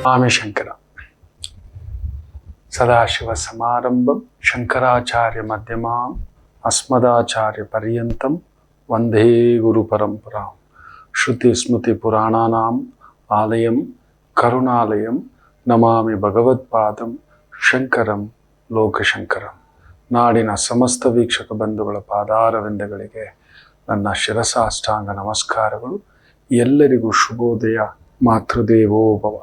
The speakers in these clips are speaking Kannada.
ರಾಮೇಶಂಕರ ಸದಾಶಿವ ಸಮಾರಂಭಂ ಶಂಕರಾಚಾರ್ಯ ಮಧ್ಯಮಾಂ ಅಸ್ಮದಾಚಾರ್ಯ ಪರ್ಯಂತಂ ವಂದೇ ಗುರು ಪರಂಪರಾಂ ಶ್ರುತಿ ಸ್ಮೃತಿ ಪುರಾಣಾನಾಂ ಆಲಯಂ ಕರುಣಾಲಯಂ ನಮಾಮಿ ಭಗವತ್ಪಾದಂ ಶಂಕರಂ ಲೋಕಶಂಕರಂ. ನಾಡಿನ ಸಮಸ್ತ ವೀಕ್ಷಕ ಬಂಧುಗಳ ಪಾದಾರವಿಂದಗಳಿಗೆ ನನ್ನ ಶಿರಸಾಷ್ಟಾಂಗ ನಮಸ್ಕಾರಗಳು. ಎಲ್ಲರಿಗೂ ಶುಭೋದಯ. ಮಾತೃದೇವೋಭವ.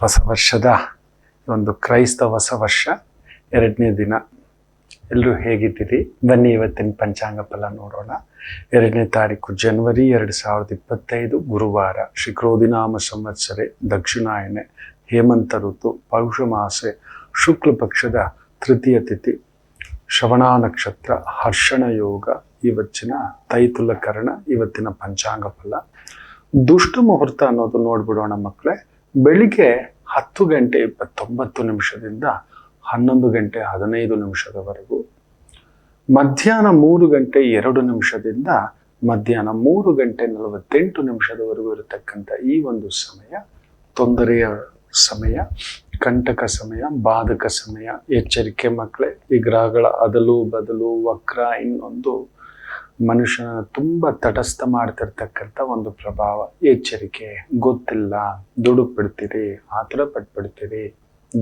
ಹೊಸ ವರ್ಷದ ಒಂದು ಕ್ರೈಸ್ತ ಹೊಸ ವರ್ಷ 2ನೇ ದಿನ. ಎಲ್ಲರೂ ಹೇಗಿದ್ದೀರಿ? ಬನ್ನಿ ಇವತ್ತಿನ ಪಂಚಾಂಗ ಫಲ ನೋಡೋಣ. 2ನೇ ತಾರೀಕು ಜನವರಿ 2025 ಗುರುವಾರ. ಶ್ರೀಕ್ರೋಧಿನಾಮ ಸಂವತ್ಸರೆ, ದಕ್ಷಿಣಾಯನೆ, ಹೇಮಂತ ಋತು, ಪೌಷ ಮಾಸೆ, ಶುಕ್ಲ ಪಕ್ಷದ ತೃತೀಯ ತಿಥಿ, ಶ್ರವಣ ನಕ್ಷತ್ರ, ಹರ್ಷಣ ಯೋಗ. ಇವತ್ತಿನ ತೈತುಲಕರಣ. ಇವತ್ತಿನ ಪಂಚಾಂಗ ಫಲ. ದುಷ್ಟ ಮುಹೂರ್ತ ಅನ್ನೋದು ನೋಡ್ಬಿಡೋಣ ಮಕ್ಕಳೇ. ಬೆಳಿಗ್ಗೆ 10 ಗಂಟೆ 29 ನಿಮಿಷದಿಂದ 11 ಗಂಟೆ 15 ನಿಮಿಷದವರೆಗೂ. ಮಧ್ಯಾಹ್ನ 3 ಗಂಟೆ 2 ನಿಮಿಷದಿಂದ ಮಧ್ಯಾಹ್ನ 3 ಗಂಟೆ 48 ನಿಮಿಷದವರೆಗೂ ಇರತಕ್ಕಂಥ ಈ ಒಂದು ಸಮಯ ತೊಂದರೆಯ ಸಮಯ, ಕಂಟಕ ಸಮಯ, ಬಾಧಕ ಸಮಯ. ಎಚ್ಚರಿಕೆ ಮಕ್ಕಳೇ. ಈ ಗ್ರಹಗಳ ಅದಲು ಬದಲು ವಕ್ರ ಇನ್ನೊಂದು ಮನುಷ್ಯನ ತುಂಬ ತಟಸ್ಥ ಮಾಡ್ತಿರ್ತಕ್ಕಂಥ ಒಂದು ಪ್ರಭಾವ. ಎಚ್ಚರಿಕೆ. ಗೊತ್ತಿಲ್ಲ, ದುಡುಕ್ ಬಿಡ್ತೀರಿ, ಆತರ ಪಟ್ಬಿಡ್ತೀರಿ,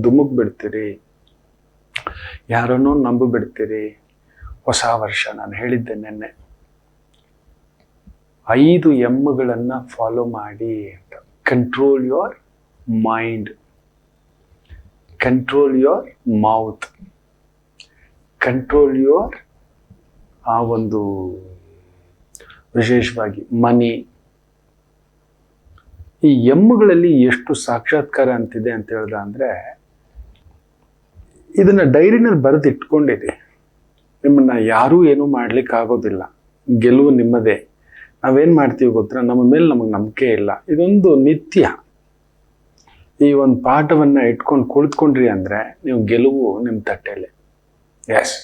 ದುಮುಕ್ ಬಿಡ್ತೀರಿ, ಯಾರನ್ನೂ ನಂಬು ಬಿಡ್ತೀರಿ. ಹೊಸ ವರ್ಷ ನಾನು ಹೇಳಿದ್ದೆ ನಿನ್ನೆ, 5 ಎಮ್ಗಳನ್ನ ಫಾಲೋ ಮಾಡಿ ಅಂತ. Control your mind, control your mouth, control your ಆ ಒಂದು ವಿಶೇಷವಾಗಿ ಮನಿ. ಈ ಎಮ್ಮುಗಳಲ್ಲಿ ಎಷ್ಟು ಸಾಕ್ಷಾತ್ಕಾರ ಅಂತಿದೆ ಅಂತ ಹೇಳ್ದ ಅಂದ್ರೆ, ಇದನ್ನ ಡೈರಿನಲ್ಲಿ ಬರೆದು ಇಟ್ಕೊಂಡಿರಿ. ನಿಮ್ಮನ್ನ ಯಾರೂ ಏನೂ ಮಾಡ್ಲಿಕ್ಕೆ ಆಗೋದಿಲ್ಲ. ಗೆಲುವು ನಿಮ್ಮದೇ. ನಾವೇನ್ ಮಾಡ್ತೀವಿ ಗೊತ್ತಾ? ನಮ್ಮ ಮೇಲೆ ನಮಗೆ ನಂಬಿಕೆ ಇಲ್ಲ. ಇದೊಂದು ನಿತ್ಯ. ಈ ಒಂದು ಪಾಠವನ್ನ ಇಟ್ಕೊಂಡು ಕುಳಿತುಕೊಂಡ್ರಿ ಅಂದ್ರೆ ನೀವು ಗೆಲುವು ನಿಮ್ಮ ತಟ್ಟೆಲೆ. ಎಸ್.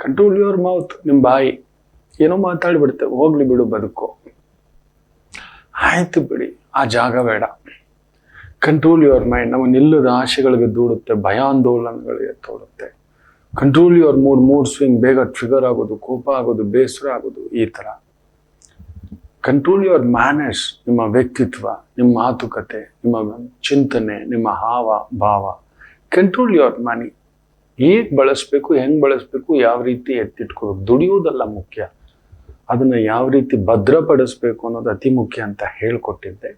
Control your mouth. ನಿಮ್ಮ ಬಾಯಿ ಏನೋ ಮಾತಾಡ್ಬಿಡುತ್ತೆ, ಹೋಗ್ಲಿ ಬಿಡು ಬದುಕು, ಆಯ್ತು ಬಿಡಿ, ಆ ಜಾಗ ಬೇಡ. Control your mind. ನಮ್ಮ ನಿಲ್ಲದ ಆಶೆಗಳಿಗೆ ದೂಡುತ್ತೆ, ಭಯಾಂದೋಲನಗಳಿಗೆ ತೋಡುತ್ತೆ. Control your mood swing. ಬೇಗ ಟ್ರಿಗರ್ ಆಗೋದು, ಕೋಪ ಆಗೋದು, ಬೇಸರ ಆಗೋದು, ಈ ಥರ. Control your manners. ನಿಮ್ಮ ವ್ಯಕ್ತಿತ್ವ, ನಿಮ್ಮ ಮಾತುಕತೆ, ನಿಮ್ಮ ಚಿಂತನೆ, ನಿಮ್ಮ ಹಾವ ಭಾವ. Control your money. ಹೇಗೆ ಬಳಸ್ಬೇಕು, ಹೆಂಗೆ ಬಳಸ್ಬೇಕು, ಯಾವ ರೀತಿ ಎತ್ತಿಟ್ಕೋಬೇಕು. ದುಡಿಯೋದಲ್ಲ ಮುಖ್ಯ, ಅದನ್ನ ಯಾವ ರೀತಿ ಭದ್ರಪಡಿಸ್ಬೇಕು ಅನ್ನೋದು ಅತಿ ಮುಖ್ಯ ಅಂತ ಹೇಳ್ಕೊಟ್ಟಿದ್ದೆ.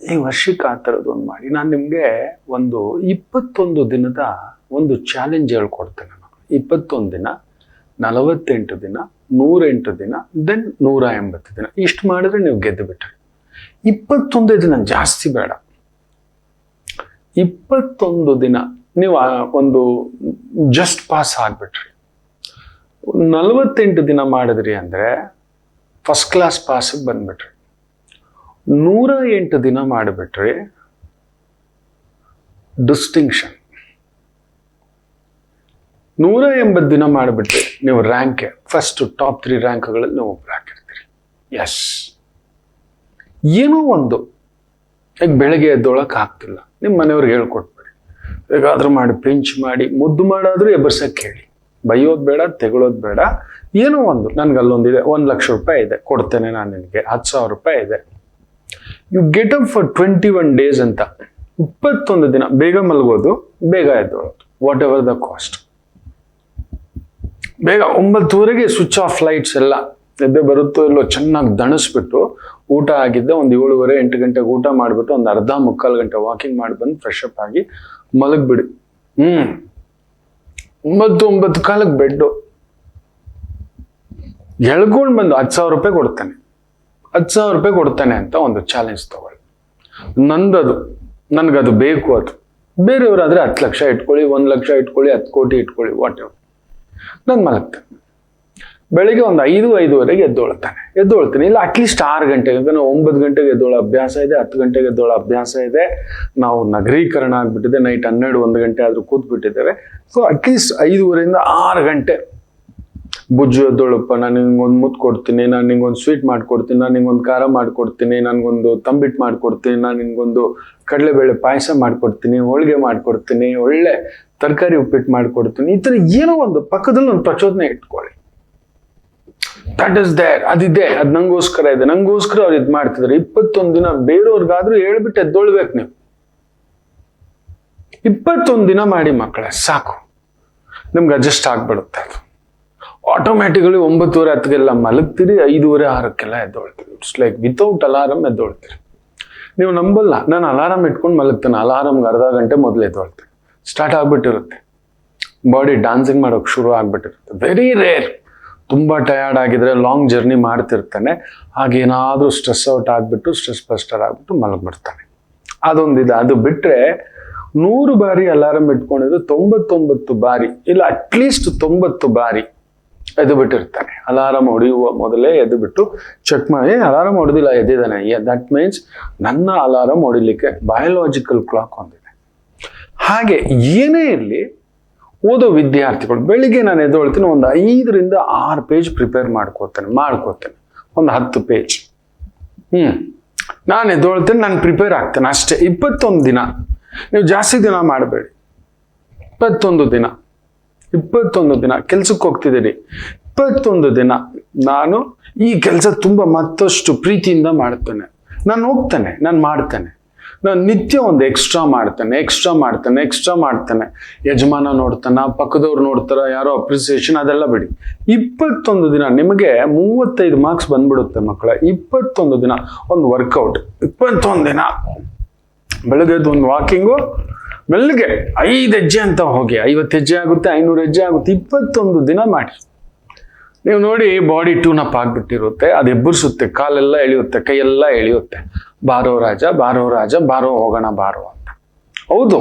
ಈ ವರ್ಷಕ್ಕೆ ಆ ಥರದ್ದು ಒಂದು ಮಾಡಿ. ನಾನು ನಿಮಗೆ ಒಂದು 21 ದಿನದ ಒಂದು ಚಾಲೆಂಜ್ ಹೇಳ್ಕೊಡ್ತೇನೆ. ನಾನು 21 ದಿನ, 48 ದಿನ, 108 ದಿನ, ದೆನ್ 180 ದಿನ. ಇಷ್ಟು ಮಾಡಿದ್ರೆ ನೀವು ಗೆದ್ದು ಬಿಟ್ರಿ. 21 ದಿನ, ಜಾಸ್ತಿ ಬೇಡ. 21 ದಿನ ನೀವು ಒಂದು ಜಸ್ಟ್ ಪಾಸ್ ಆಗ್ಬಿಟ್ರಿ. 48 ದಿನ ಮಾಡಿದ್ರಿ ಅಂದ್ರೆ ಫಸ್ಟ್ ಕ್ಲಾಸ್ ಪಾಸಿಗೆ ಬಂದ್ಬಿಟ್ರಿ. 108 ದಿನ ಮಾಡಿಬಿಟ್ರಿ, ಡಿಸ್ಟಿಂಕ್ಷನ್. 180 ದಿನ ಮಾಡಿಬಿಟ್ರಿ, ನೀವು ರ್ಯಾಂಕ್ ಫಸ್ಟ್ ಟಾಪ್ 3 ರ್ಯಾಂಕ್ಗಳಲ್ಲಿ ನೀವು ಒಬ್ಬರಾಗಿರ್ತೀರಿ. ಎಸ್. ಏನೋ ಒಂದು ಈಗ ಬೆಳಗ್ಗೆ ಎದ್ದೊಳಕ್ಕೆ ಆಗ್ತಿಲ್ಲ, ನಿಮ್ಮ ಮನೆಯವ್ರಿಗೆ ಹೇಳ್ಕೊಟ್ಬಿಡಿ. ಹೇಗಾದ್ರೂ ಮಾಡಿ ಪಿಂಚ್ ಮಾಡಿ ಮುದ್ದು ಮಾಡಾದ್ರೂ ಎಬ್ಬರ್ಸಕ್ಕೆ ಹೇಳಿ. ಬೈಯೋದು ಬೇಡ, ತೆಗಳೋದು ಬೇಡ. ಏನೋ ಒಂದು, ನನ್ಗೆ ಅಲ್ಲೊಂದಿದೆ, 1 ಲಕ್ಷ ರೂಪಾಯಿ ಇದೆ, ಕೊಡ್ತೇನೆ ನಾನು ನಿನಗೆ. 10,000 ರೂಪಾಯಿ ಇದೆ. You get up for 21 days ಅಂತ. 21 ದಿನ ಬೇಗ ಮಲಗೋದು, ಬೇಗ ಎದ್ದೋಳೋದು, ವಾಟ್ ಎವರ್ ದ ಕಾಸ್ಟ್. ಬೇಗ 9:30ಗೆ ಸ್ವಿಚ್ ಆಫ್ ಲೈಟ್ಸ್ ಎಲ್ಲ. ಎದ್ದೆ ಬರುತ್ತೋ ಇಲ್ಲೋ ಚೆನ್ನಾಗಿ ದಣಿಸ್ಬಿಟ್ಟು, ಊಟ ಆಗಿದ್ದೆ ಒಂದು 7:30 8 ಗಂಟೆಗೆ ಊಟ ಮಾಡಿಬಿಟ್ಟು ಒಂದು ಅರ್ಧ ಮುಕ್ಕಾಲು ಗಂಟೆ ವಾಕಿಂಗ್ ಮಾಡಿ ಬಂದು ಫ್ರೆಶ್ ಅಪ್ ಆಗಿ ಮಲಗ್ಬಿಡಿ. 9 ಕಾಲಕ್ಕೆ ಬೆಡ್ಡು. ಎಳ್ಕೊಂಡು ಬಂದು 10,000 ರೂಪಾಯಿ ಕೊಡ್ತಾನೆ, 10,000 ರೂಪಾಯಿ ಕೊಡ್ತಾನೆ ಅಂತ ಒಂದು ಚಾಲೆಂಜ್ ತಗೊಳ್ಳಿ. ನಂದದು, ನನ್ಗದು ಬೇಕು. ಅದು ಬೇರೆಯವರಾದ್ರೆ 10 ಲಕ್ಷ ಇಟ್ಕೊಳ್ಳಿ, 1 ಲಕ್ಷ ಇಟ್ಕೊಳ್ಳಿ, 10 ಕೋಟಿ ಇಟ್ಕೊಳ್ಳಿ, ವಾಟ್ ಎವರ್. ನಾನು ಮಲಗ್ತೇನೆ. ಬೆಳಿಗ್ಗೆ ಒಂದು 5-5:30ಗೆ ಎದ್ದೊಳ್ತೇನೆ. ಇಲ್ಲ ಅಟ್ಲೀಸ್ಟ್ 6 ಗಂಟೆಗೆ. ನಾವು 9 ಗಂಟೆಗೆ ಎದ್ದೋಳ ಅಭ್ಯಾಸ ಇದೆ, 10 ಗಂಟೆಗೆ ಎದ್ದೋಳ ಅಭ್ಯಾಸ ಇದೆ. ನಾವು ನಗರೀಕರಣ ಆಗ್ಬಿಟ್ಟಿದೆ. ನೈಟ್ 12-1 ಗಂಟೆ ಆದ್ರೂ ಕೂತ್ಬಿಟ್ಟಿದ್ದೇವೆ. ಸೊ ಅಟ್ಲೀಸ್ಟ್ 5:30ಯಿಂದ 6 ಗಂಟೆ ಬುಜ್ಜು ಎದ್ದೊಳಪ್ಪ, ನಾನು ನಿಂಗೊಂದು ಮುತ್ತು ಕೊಡ್ತೀನಿ, ನಾನು ನಿಂಗೊಂದು ಸ್ವೀಟ್ ಮಾಡ್ಕೊಡ್ತೀನಿ, ನಾನು ನಿಂಗೊಂದು ಖಾರ ಮಾಡ್ಕೊಡ್ತೀನಿ, ನನಗೊಂದು ತಂಬಿಟ್ಟು ಮಾಡ್ಕೊಡ್ತೀನಿ, ನಾನು ನಿನ್ಗೊಂದು ಕಡಲೆಬೇಳೆ ಪಾಯಸ ಮಾಡ್ಕೊಡ್ತೀನಿ, ಹೋಳಿಗೆ ಮಾಡ್ಕೊಡ್ತೀನಿ, ಒಳ್ಳೆ ತರಕಾರಿ ಉಪ್ಪಿಟ್ಟು ಮಾಡ್ಕೊಡ್ತೀನಿ. ಈ ಥರ ಏನೋ ಒಂದು ಪಕ್ಕದಲ್ಲಿ ಒಂದು ಪ್ರಚೋದನೆ ಇಟ್ಕೊಳ್ಳಿ. ದಟ್ ಇಸ್ ದೇರ್, ಅದಿದೆ, ಅದು ನಂಗೋಸ್ಕರ ಇದೆ, ನಂಗೋಸ್ಕರ ಅವ್ರು ಇದು ಮಾಡ್ತಿದ್ದಾರೆ. 21 ದಿನ ಬೇರೆಯವ್ರಿಗಾದ್ರೂ ಹೇಳ್ಬಿಟ್ಟು ಎದ್ದೊಳ್ಬೇಕು ನೀವು. 21 ದಿನ ಮಾಡಿ ಮಕ್ಕಳೇ, ಸಾಕು, ನಿಮ್ಗೆ ಅಡ್ಜಸ್ಟ್ ಆಗ್ಬಿಡುತ್ತೆ. ಅದು ಆಟೋಮ್ಯಾಟಿಕಲಿ 9:30 10ಗೆಲ್ಲ ಮಲಗ್ತೀರಿ, 5:30 6ಕ್ಕೆಲ್ಲ ಎದ್ದೊಳ್ತೀರಿ. ಇಟ್ಸ್ ಲೈಕ್ ವಿತೌಟ್ ಅಲಾರಮ್ ಎದ್ದೊಳ್ತೀರಿ. ನೀವು ನಂಬಲ್ಲ, ನಾನು ಅಲಾರಮ್ ಇಟ್ಕೊಂಡು ಮಲಗ್ತೇನೆ, ಅಲಾರಮ್ಗೆ ಅರ್ಧ ಗಂಟೆ ಮೊದಲು ಎದ್ದೊಳ್ತೀನಿ. ಸ್ಟಾರ್ಟ್ ಆಗ್ಬಿಟ್ಟಿರುತ್ತೆ, ಬಾಡಿ ಡಾನ್ಸಿಂಗ್ ಮಾಡೋಕೆ ಶುರು ಆಗ್ಬಿಟ್ಟಿರುತ್ತೆ. ವೆರಿ ರೇರ್ ತುಂಬ ಟಯರ್ಡ್ ಆಗಿದ್ರೆ, ಲಾಂಗ್ ಜರ್ನಿ ಮಾಡ್ತಿರ್ತಾನೆ, ಹಾಗೇನಾದರೂ ಸ್ಟ್ರೆಸ್ ಔಟ್ ಆಗಿಬಿಟ್ಟು ಸ್ಟ್ರೆಸ್ ಬಸ್ಟರ್ ಆಗಿಬಿಟ್ಟು ಮಲಗಿಬಿಡ್ತಾನೆ. ಅದೊಂದಿದೆ. ಅದು ಬಿಟ್ಟರೆ 100 ಬಾರಿ ಅಲಾರಮ್ ಇಟ್ಕೊಂಡಿದ್ರೆ 99 ಬಾರಿ ಇಲ್ಲ ಅಟ್ಲೀಸ್ಟ್ 90 ಬಾರಿ ಎದ್ದು ಬಿಟ್ಟಿರ್ತಾನೆ. ಅಲಾರಮ್ ಹೊಡೆಯುವ ಮೊದಲೇ ಎದ್ದು ಬಿಟ್ಟು ಚೆಕ್ ಮಾಡಿ, ಅಲಾರಮ್ ಹೊಡೆದಿಲ್ಲ ಎದ್ದಿದ್ದಾನೆ, ದಟ್ ಮೀನ್ಸ್ ನನ್ನ ಅಲಾರಮ್ ಹೊಡಿಲಿಕ್ಕೆ ಬಯೋಲಾಜಿಕಲ್ ಕ್ಲಾಕ್ ಹೊಂದಿದೆ. ಹಾಗೆ ಏನೇ ಇರಲಿ, ಓದೋ ವಿದ್ಯಾರ್ಥಿಗಳು ಬೆಳಿಗ್ಗೆ ನಾನು ಎದ್ದೊಳ್ತೀನಿ, ಒಂದು 5 ರಿಂದ 6 ಪೇಜ್ ಪ್ರಿಪೇರ್ ಮಾಡ್ಕೋತೇನೆ, ಒಂದು 10 ಪೇಜ್. ನಾನು ಎದ್ದೊಳ್ತೇನೆ, ನಾನು ಪ್ರಿಪೇರ್ ಆಗ್ತೇನೆ ಅಷ್ಟೇ. 21 ದಿನ, ನೀವು ಜಾಸ್ತಿ ದಿನ ಮಾಡಬೇಡಿ. 21 ದಿನ ಕೆಲ್ಸಕ್ಕೆ ಹೋಗ್ತಿದ್ದೀರಿ, 21 ದಿನ ನಾನು ಈ ಕೆಲಸ ತುಂಬ ಮತ್ತಷ್ಟು ಪ್ರೀತಿಯಿಂದ ಮಾಡ್ತೇನೆ, ನಾನು ಹೋಗ್ತೇನೆ, ನಾನು ಮಾಡ್ತೇನೆ, ನಾನು ನಿತ್ಯ ಒಂದು ಎಕ್ಸ್ಟ್ರಾ ಮಾಡ್ತೇನೆ. ಯಜಮಾನ ನೋಡ್ತಾನ, ಪಕ್ಕದವ್ರು ನೋಡ್ತಾರ, ಯಾರೋ ಅಪ್ರಿಸಿಯೇಷನ್, ಅದೆಲ್ಲ ಬಿಡಿ. 21 ದಿನ ನಿಮಗೆ 35 ಮಾರ್ಕ್ಸ್ ಬಂದ್ಬಿಡುತ್ತೆ ಮಕ್ಕಳ. 21 ದಿನ ಒಂದು ವರ್ಕೌಟ್, 21 ದಿನ ಬೆಳಗ್ಗೆ ಒಂದು ವಾಕಿಂಗು, ಮೆಲ್ಲಿಗೆ 5 ಹೆಜ್ಜೆ ಅಂತ ಹೋಗಿ, 50 ಹೆಜ್ಜೆ ಆಗುತ್ತೆ, 500 ಹೆಜ್ಜೆ ಆಗುತ್ತೆ. 21 ದಿನ ಮಾಡಿ. ನೀವು ನೋಡಿ, ಬಾಡಿ ಟ್ಯೂನ್ ಅಪ್ ಆಗ್ಬಿಟ್ಟಿರುತ್ತೆ, ಅದು ಎಬ್ಬರಿಸುತ್ತೆ, ಕಾಲೆಲ್ಲ ಎಳೆಯುತ್ತೆ, ಕೈಯೆಲ್ಲ ಎಳೆಯುತ್ತೆ. ಬಾರೋ ರಾಜ, ಬಾರೋ ಹೋಗೋಣ ಬಾರೋ ಅಂತ. ಹೌದು,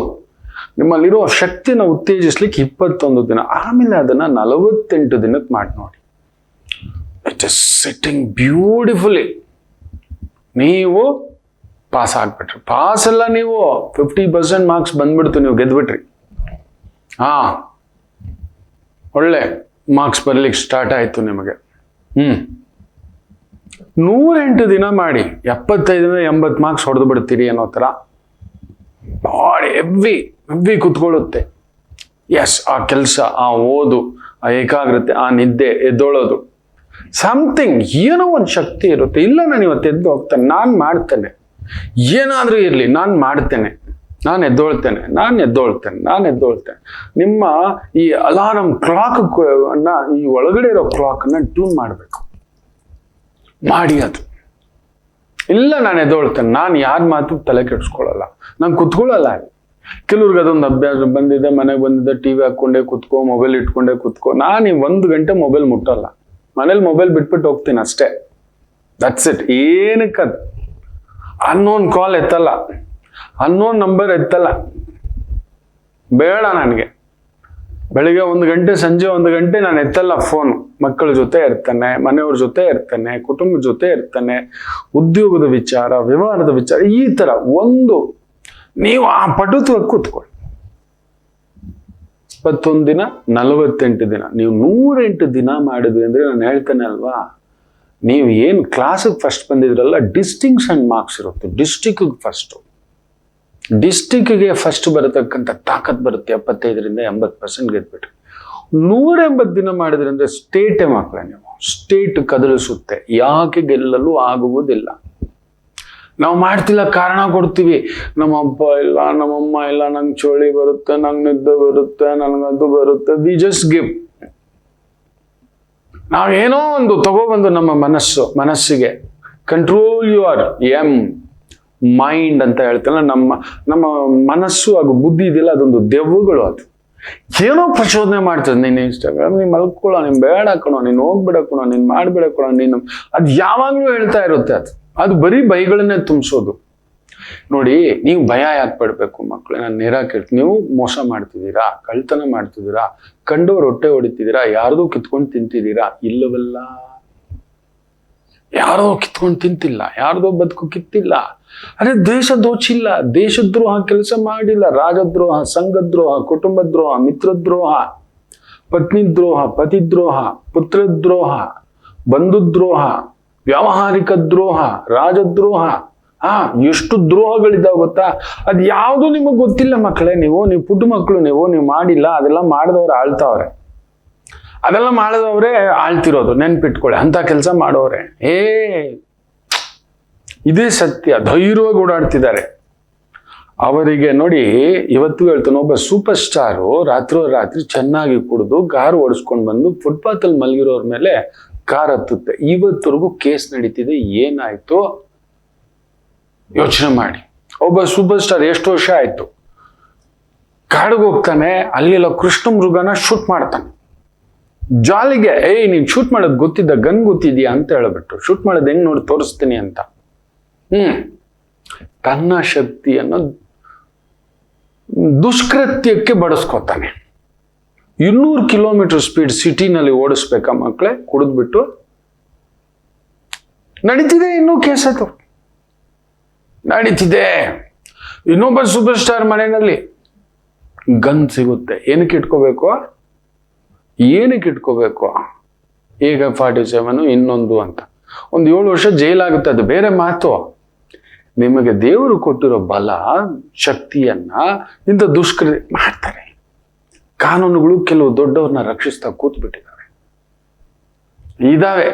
ನಿಮ್ಮಲ್ಲಿರೋ ಶಕ್ತಿನ ಉತ್ತೇಜಿಸ್ಲಿಕ್ಕೆ 21 ದಿನ. ಆಮೇಲೆ ಅದನ್ನ 48 ದಿನಕ್ಕೆ ಮಾಡಿ ನೋಡಿ. It is sitting beautifully. ನೀವು ಪಾಸ್ ಆಗ್ಬಿಟ್ರಿ. ಪಾಸ್ ಎಲ್ಲ ನೀವು 50% ಮಾರ್ಕ್ಸ್ ಬಂದ್ಬಿಡ್ತು, ನೀವು ಗೆದ್ಬಿಟ್ರಿ. ಒಳ್ಳೆ ಮಾರ್ಕ್ಸ್ ಬರ್ಲಿಕ್ಕೆ ಸ್ಟಾರ್ಟ್ ಆಯ್ತು ನಿಮಗೆ. 108 ದಿನ ಮಾಡಿ 75 80 ಮಾರ್ಕ್ಸ್ ಹೊಡೆದು ಬಿಡ್ತೀರಿ ಅನ್ನೋ ಥರ. Body heavy ಕುತ್ಕೊಳ್ಳುತ್ತೆ. ಎಸ್, ಆ ಕೆಲಸ, ಆ ಓದು, ಆ ಏಕಾಗ್ರತೆ, ಆ ನಿದ್ದೆ, ಎದ್ದೊಳೋದು, ಸಮಥಿಂಗ್ ಏನೋ ಒಂದು ಶಕ್ತಿ ಇರುತ್ತೆ. ಇಲ್ಲ, ನಾನು ಇವತ್ತು ಎದ್ದು ಹೋಗ್ತೇನೆ, ನಾನು ಮಾಡ್ತೇನೆ, ಏನಾದರೂ ಇರಲಿ, ನಾನು ಮಾಡ್ತೇನೆ, ನಾನು ಎದ್ದೊಳ್ತೇನೆ. ನಿಮ್ಮ ಈ ಅಲಾರಮ್ ಕ್ಲಾಕ್ ಅನ್ನ, ಈ ಒಳಗಡೆ ಇರೋ ಕ್ಲಾಕ್ ಅನ್ನ ಟ್ಯೂನ್ ಮಾಡಬೇಕು. ಮಾಡಿ ಅದು. ಇಲ್ಲ, ನಾನು ಎದ್ದೊಳ್ತೇನೆ, ನಾನು ಯಾರ ಮಾತು ತಲೆ ಕೆಡಿಸ್ಕೊಳ್ಳಲ್ಲ, ನಾನು ಕುತ್ಕೊಳ್ಳಲ್ಲ. ಕೆಲವ್ರಿಗೆ ಅದೊಂದು ಅಭ್ಯಾಸ ಬಂದಿದೆ, ಮನೆಗೆ ಬಂದಿದ್ದೆ, ಟಿವಿ ಹಾಕೊಂಡೆ ಕುತ್ಕೋ, ಮೊಬೈಲ್ ಇಟ್ಕೊಂಡೆ ಕುತ್ಕೋ. ನಾನು 1 ಗಂಟೆ ಮೊಬೈಲ್ ಮುಟ್ಟಲ್ಲ, ಮನೇಲಿ ಮೊಬೈಲ್ ಬಿಟ್ಬಿಟ್ಟು ಹೋಗ್ತೀನಿ ಅಷ್ಟೇ. That's it. ಏನಕ್ಕದು? ಅನ್ನೋನ್ ಕಾಲ್ ಎತ್ತಲ್ಲ, ಅನ್ನೋನ್ ನಂಬರ್ ಎತ್ತಲ್ಲ, ಬೇಡ ನನಗೆ. ಬೆಳಿಗ್ಗೆ 1 ಗಂಟೆ, ಸಂಜೆ 1 ಗಂಟೆ ನಾನು ಎತ್ತಲ್ಲ ಫೋನ್. ಮಕ್ಕಳ ಜೊತೆ ಇರ್ತಾನೆ, ಮನೆಯವ್ರ ಜೊತೆ ಇರ್ತಾನೆ, ಕುಟುಂಬದ ಜೊತೆ ಇರ್ತಾನೆ, ಉದ್ಯೋಗದ ವಿಚಾರ, ವ್ಯವಹಾರದ ವಿಚಾರ, ಈ ತರ ಒಂದು ನೀವು ಆ ಪಟುತ್ವಕ್ಕೆ ಕೂತ್ಕೊಳ್ಳಿ. 21 ದಿನ, 48 ದಿನ, ನೀವು 108 ದಿನ ಮಾಡಿದ್ವಿ ಅಂದ್ರೆ, ನಾನು ಹೇಳ್ತೇನೆ ಅಲ್ವಾ, ನೀವು ಏನು ಕ್ಲಾಸಿಗೆ ಫಸ್ಟ್ ಬಂದಿದ್ರಲ್ಲ, ಡಿಸ್ಟಿಂಕ್ಷನ್ ಮಾರ್ಕ್ಸ್ ಇರುತ್ತೆ. ಡಿಸ್ಟಿಕ್ಗೆ ಫಸ್ಟ್ ಬರತಕ್ಕಂಥ ತಾಕತ್ ಬರುತ್ತೆ. 75 ರಿಂದ 80% ಗೆದ್ಬಿಟ್ರಿ. 180 ದಿನ ಮಾಡಿದ್ರಿ ಅಂದ್ರೆ ಸ್ಟೇಟೇ ಮಕ್ಕಳೇ, ನೀವು ಸ್ಟೇಟ್ ಕದಲಿಸುತ್ತೆ. ಯಾಕೆ ಗೆಲ್ಲಲು ಆಗುವುದಿಲ್ಲ? ನಾವು ಮಾಡ್ತಿಲ್ಲ, ಕಾರಣ ಕೊಡ್ತೀವಿ. ನಮ್ಮ ಅಪ್ಪ ಇಲ್ಲ, ನಮ್ಮಮ್ಮ ಇಲ್ಲ, ನಂಗೆ ಚೋಳಿ ಬರುತ್ತೆ, ನಂಗೆ ನಿದ್ದೆ ಬರುತ್ತೆ, ನನಗದು ಬರುತ್ತೆ. We just give. ನಾವೇನೋ ಒಂದು ತಗೊಬಂದು ನಮ್ಮ ಮನಸ್ಸಿಗೆ ಕಂಟ್ರೋಲ್ ಯುವರ್ ಮೈಂಡ್ ಅಂತ ಹೇಳ್ತಲ್ಲ, ನಮ್ಮ ಮನಸ್ಸು ಹಾಗೂ ಬುದ್ಧಿ ಇದೆಯಲ್ಲ, ಅದೊಂದು ದೆವ್ವಗಳು. ಅದು ಏನೋ ಪ್ರಚೋದನೆ ಮಾಡ್ತದೆ. ನೀನು ಇನ್ಸ್ಟಾಗ್ರಾಮ್, ನೀನು ಮಲ್ಕೊಳ್ಳೋ, ನೀನು ಬೇಡ ಕಣೋ, ನೀನು ಹೋಗ್ಬಿಡಕಣೋ, ನೀನು ಮಾಡ್ಬಿಡಕಣೋ, ನೀನು ಅದು ಯಾವಾಗಲೂ ಹೇಳ್ತಾ ಇರುತ್ತೆ. ಅದು ಬರೀ ಭಯಗಳನ್ನೇ ತುಂಬಿಸೋದು. ನೋಡಿ, ನೀವು ಭಯ ಯಾಕೆ ಪಡ್ಬೇಕು ಮಕ್ಕಳು? ನಾನು ನೇರ ಕೇಳ್ತೀನಿ. ನೀವು ಮೋಸ ಮಾಡ್ತಿದ್ದೀರಾ, ಕಳ್ತನ ಮಾಡ್ತಿದ್ದೀರಾ, ಕಂಡವ್ರು ಹೊಟ್ಟೆ ಹೊಡಿತಿದ್ದೀರಾ, ಯಾರ್ದೋ ಕಿತ್ಕೊಂಡು ತಿಂತಿದ್ದೀರಾ? ಇಲ್ಲವಲ್ಲ, ಯಾರೋ ಕಿತ್ಕೊಂಡು ತಿಂತಿಲ್ಲ, ಯಾರ್ದೋ ಬದುಕು ಕಿತ್ತಿಲ್ಲ. ಅದೇ ದೇಶ ದೋಚಿಲ್ಲ, ದೇಶದ್ರೋಹ ಕೆಲಸ ಮಾಡಿಲ್ಲ, ರಾಜದ್ರೋಹ, ಸಂಘದ್ರೋಹ, ಕುಟುಂಬದ್ರೋಹ, ಮಿತ್ರದ್ರೋಹ, ಪತ್ನಿದ್ರೋಹ, ಪತಿದ್ರೋಹ, ಪುತ್ರದ್ರೋಹ, ಬಂಧುದ್ರೋಹ, ವ್ಯಾವಹಾರಿಕ ದ್ರೋಹ, ರಾಜದ್ರೋಹ. ಎಷ್ಟು ದ್ರೋಹಗಳಿದ್ದಾವೆ ಗೊತ್ತಾ? ಅದ್ ಯಾವುದು ನಿಮಗ್ ಗೊತ್ತಿಲ್ಲ ಮಕ್ಕಳೇ. ನೀವು ಪುಟ್ಟ ಮಕ್ಕಳು, ನೀವು ಮಾಡಿಲ್ಲ. ಅದೆಲ್ಲ ಮಾಡಿದವ್ರು ಆಳ್ತಾವ್ರೆ. ಅದೆಲ್ಲ ಮಾಡಿದವ್ರೆ ಆಳ್ತಿರೋದು. ನೆನ್ಪಿಟ್ಕೊಳ್ಳಿ, ಅಂತ ಕೆಲಸ ಮಾಡೋರೆ. ಇದೇ ಸತ್ಯ. ಧೈರ್ಯವಾಗಿ ಓಡಾಡ್ತಿದ್ದಾರೆ. ಅವರಿಗೆ ನೋಡಿ, ಇವತ್ತು ಹೇಳ್ತಾನೆ, ಒಬ್ಬ ಸೂಪರ್ ಸ್ಟಾರು ರಾತ್ರಿ ಚೆನ್ನಾಗಿ ಕುಡಿದು ಕಾರ್ ಓಡಿಸ್ಕೊಂಡು ಬಂದು ಫುಟ್ಪಾತ್ ಅಲ್ಲಿ ಮಲಗಿರೋರ್ ಮೇಲೆ ಕಾರ್ ಹತ್ತುತ್ತೆ. ಇವತ್ತರೆಗೂ ಕೇಸ್ ನಡೀತಿದೆ. ಏನಾಯ್ತು ಯೋಚನೆ ಮಾಡಿ. ಒಬ್ಬ ಸೂಪರ್ ಸ್ಟಾರ್ ಎಷ್ಟು ವರ್ಷ ಆಯ್ತು, ಕಾಡಿಗೆ ಹೋಗ್ತಾನೆ, ಅಲ್ಲೆಲ್ಲ ಕೃಷ್ಣ ಮೃಗನ ಶೂಟ್ ಮಾಡ್ತಾನೆ. ಜಾಲಿಗೆ ನೀನ್ ಶೂಟ್ ಮಾಡೋದು ಗೊತ್ತಿದ್ದ, ಗನ್ ಗೊತ್ತಿದ್ಯಾ ಅಂತ ಹೇಳ್ಬಿಟ್ಟು ಶೂಟ್ ಮಾಡೋದು ಹೆಂಗ್ ನೋಡಿ ತೋರಿಸ್ತೀನಿ ಅಂತ. ತನ್ನ ಶಕ್ತಿಯನ್ನು ದುಷ್ಕೃತ್ಯಕ್ಕೆ ಬಳಸ್ಕೊತಾನೆ. 200 ಕಿಲೋಮೀಟರ್ ಸ್ಪೀಡ್ ಸಿಟಿನಲ್ಲಿ ಓಡಿಸ್ಬೇಕಾ ಮಕ್ಕಳೇ? ಕುಡಿದ್ಬಿಟ್ಟು ನಡೀತಿದೆ. ಇನ್ನೂ ಕೇಸ್ ಅದು ನಡೀತಿದೆ. ಇನ್ನೊಬ್ಬ ಸೂಪರ್ ಸ್ಟಾರ್ ಮನೆಯಲ್ಲಿ ಗನ್ ಸಿಗುತ್ತೆ. ಏನಕ್ಕೆ ಇಟ್ಕೋಬೇಕು? ಈಗ 47 ಇನ್ನೊಂದು ಅಂತ ಒಂದು 7 ವರ್ಷ ಜೈಲಾಗುತ್ತೆ. ಅದು ಬೇರೆ ಮಾತು. ನಿಮಗೆ ದೇವರು ಕೊಟ್ಟಿರೋ ಬಲ, ಶಕ್ತಿಯನ್ನ ಇಂಥ ದುಷ್ಕೃತ್ಯ ಮಾಡ್ತಾರೆ. ಕಾನೂನುಗಳು ಕೆಲವು ದೊಡ್ಡವ್ರನ್ನ ರಕ್ಷಿಸ್ತಾ ಕೂತ್ಬಿಟ್ಟಿದ್ದಾವೆ, ಇದಾವೆ.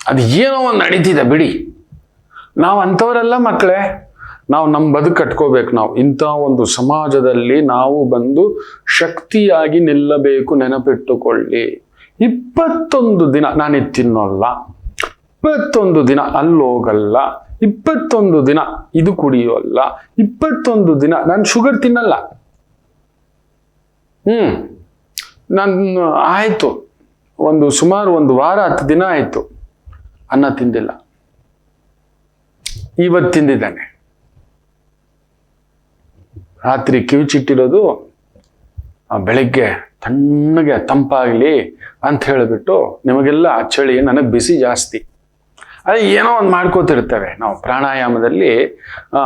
ಅದು ಏನೋ ಒಂದು ನಡೀತಿದೆ ಬಿಡಿ. ನಾವು ಅಂಥವರೆಲ್ಲ ಮಕ್ಕಳೇ. ನಾವು ನಮ್ಮ ಬದುಕು ಕಟ್ಕೋಬೇಕು. ನಾವು ಇಂಥ ಒಂದು ಸಮಾಜದಲ್ಲಿ ನಾವು ಬಂದು ಶಕ್ತಿಯಾಗಿ ನಿಲ್ಲಬೇಕು. ನೆನಪಿಟ್ಟುಕೊಳ್ಳಿ. 21 ದಿನ ನಾನು ಇದು ತಿನ್ನೋಲ್ಲ, 21 ದಿನ ಅಲ್ಲೋಗಲ್ಲ, 21 ದಿನ ಇದು ಕುಡಿಯೋಲ್ಲ, 21 ದಿನ ನಾನು ಶುಗರ್ ತಿನ್ನಲ್ಲ. ನಾನು ಆಯ್ತು, ಸುಮಾರು 1 ವಾರ 10 ದಿನ ಆಯ್ತು ಅನ್ನ ತಿಂದಿಲ್ಲ. ಇವತ್ತು ತಿಂದಿದ್ದಾನೆ. ರಾತ್ರಿ ಕಿವಿಚಿಟ್ಟಿರೋದು ಬೆಳಗ್ಗೆ ತಣ್ಣಗೆ ತಂಪಾಗ್ಲಿ ಅಂತ ಹೇಳಿಬಿಟ್ಟು, ನಿಮಗೆಲ್ಲ ಚಳಿ, ನನಗೆ ಬಿಸಿ ಜಾಸ್ತಿ. ಅದೇ ಏನೋ ಒಂದು ಮಾಡ್ಕೋತಿರ್ತೇವೆ ನಾವು. ಪ್ರಾಣಾಯಾಮದಲ್ಲಿ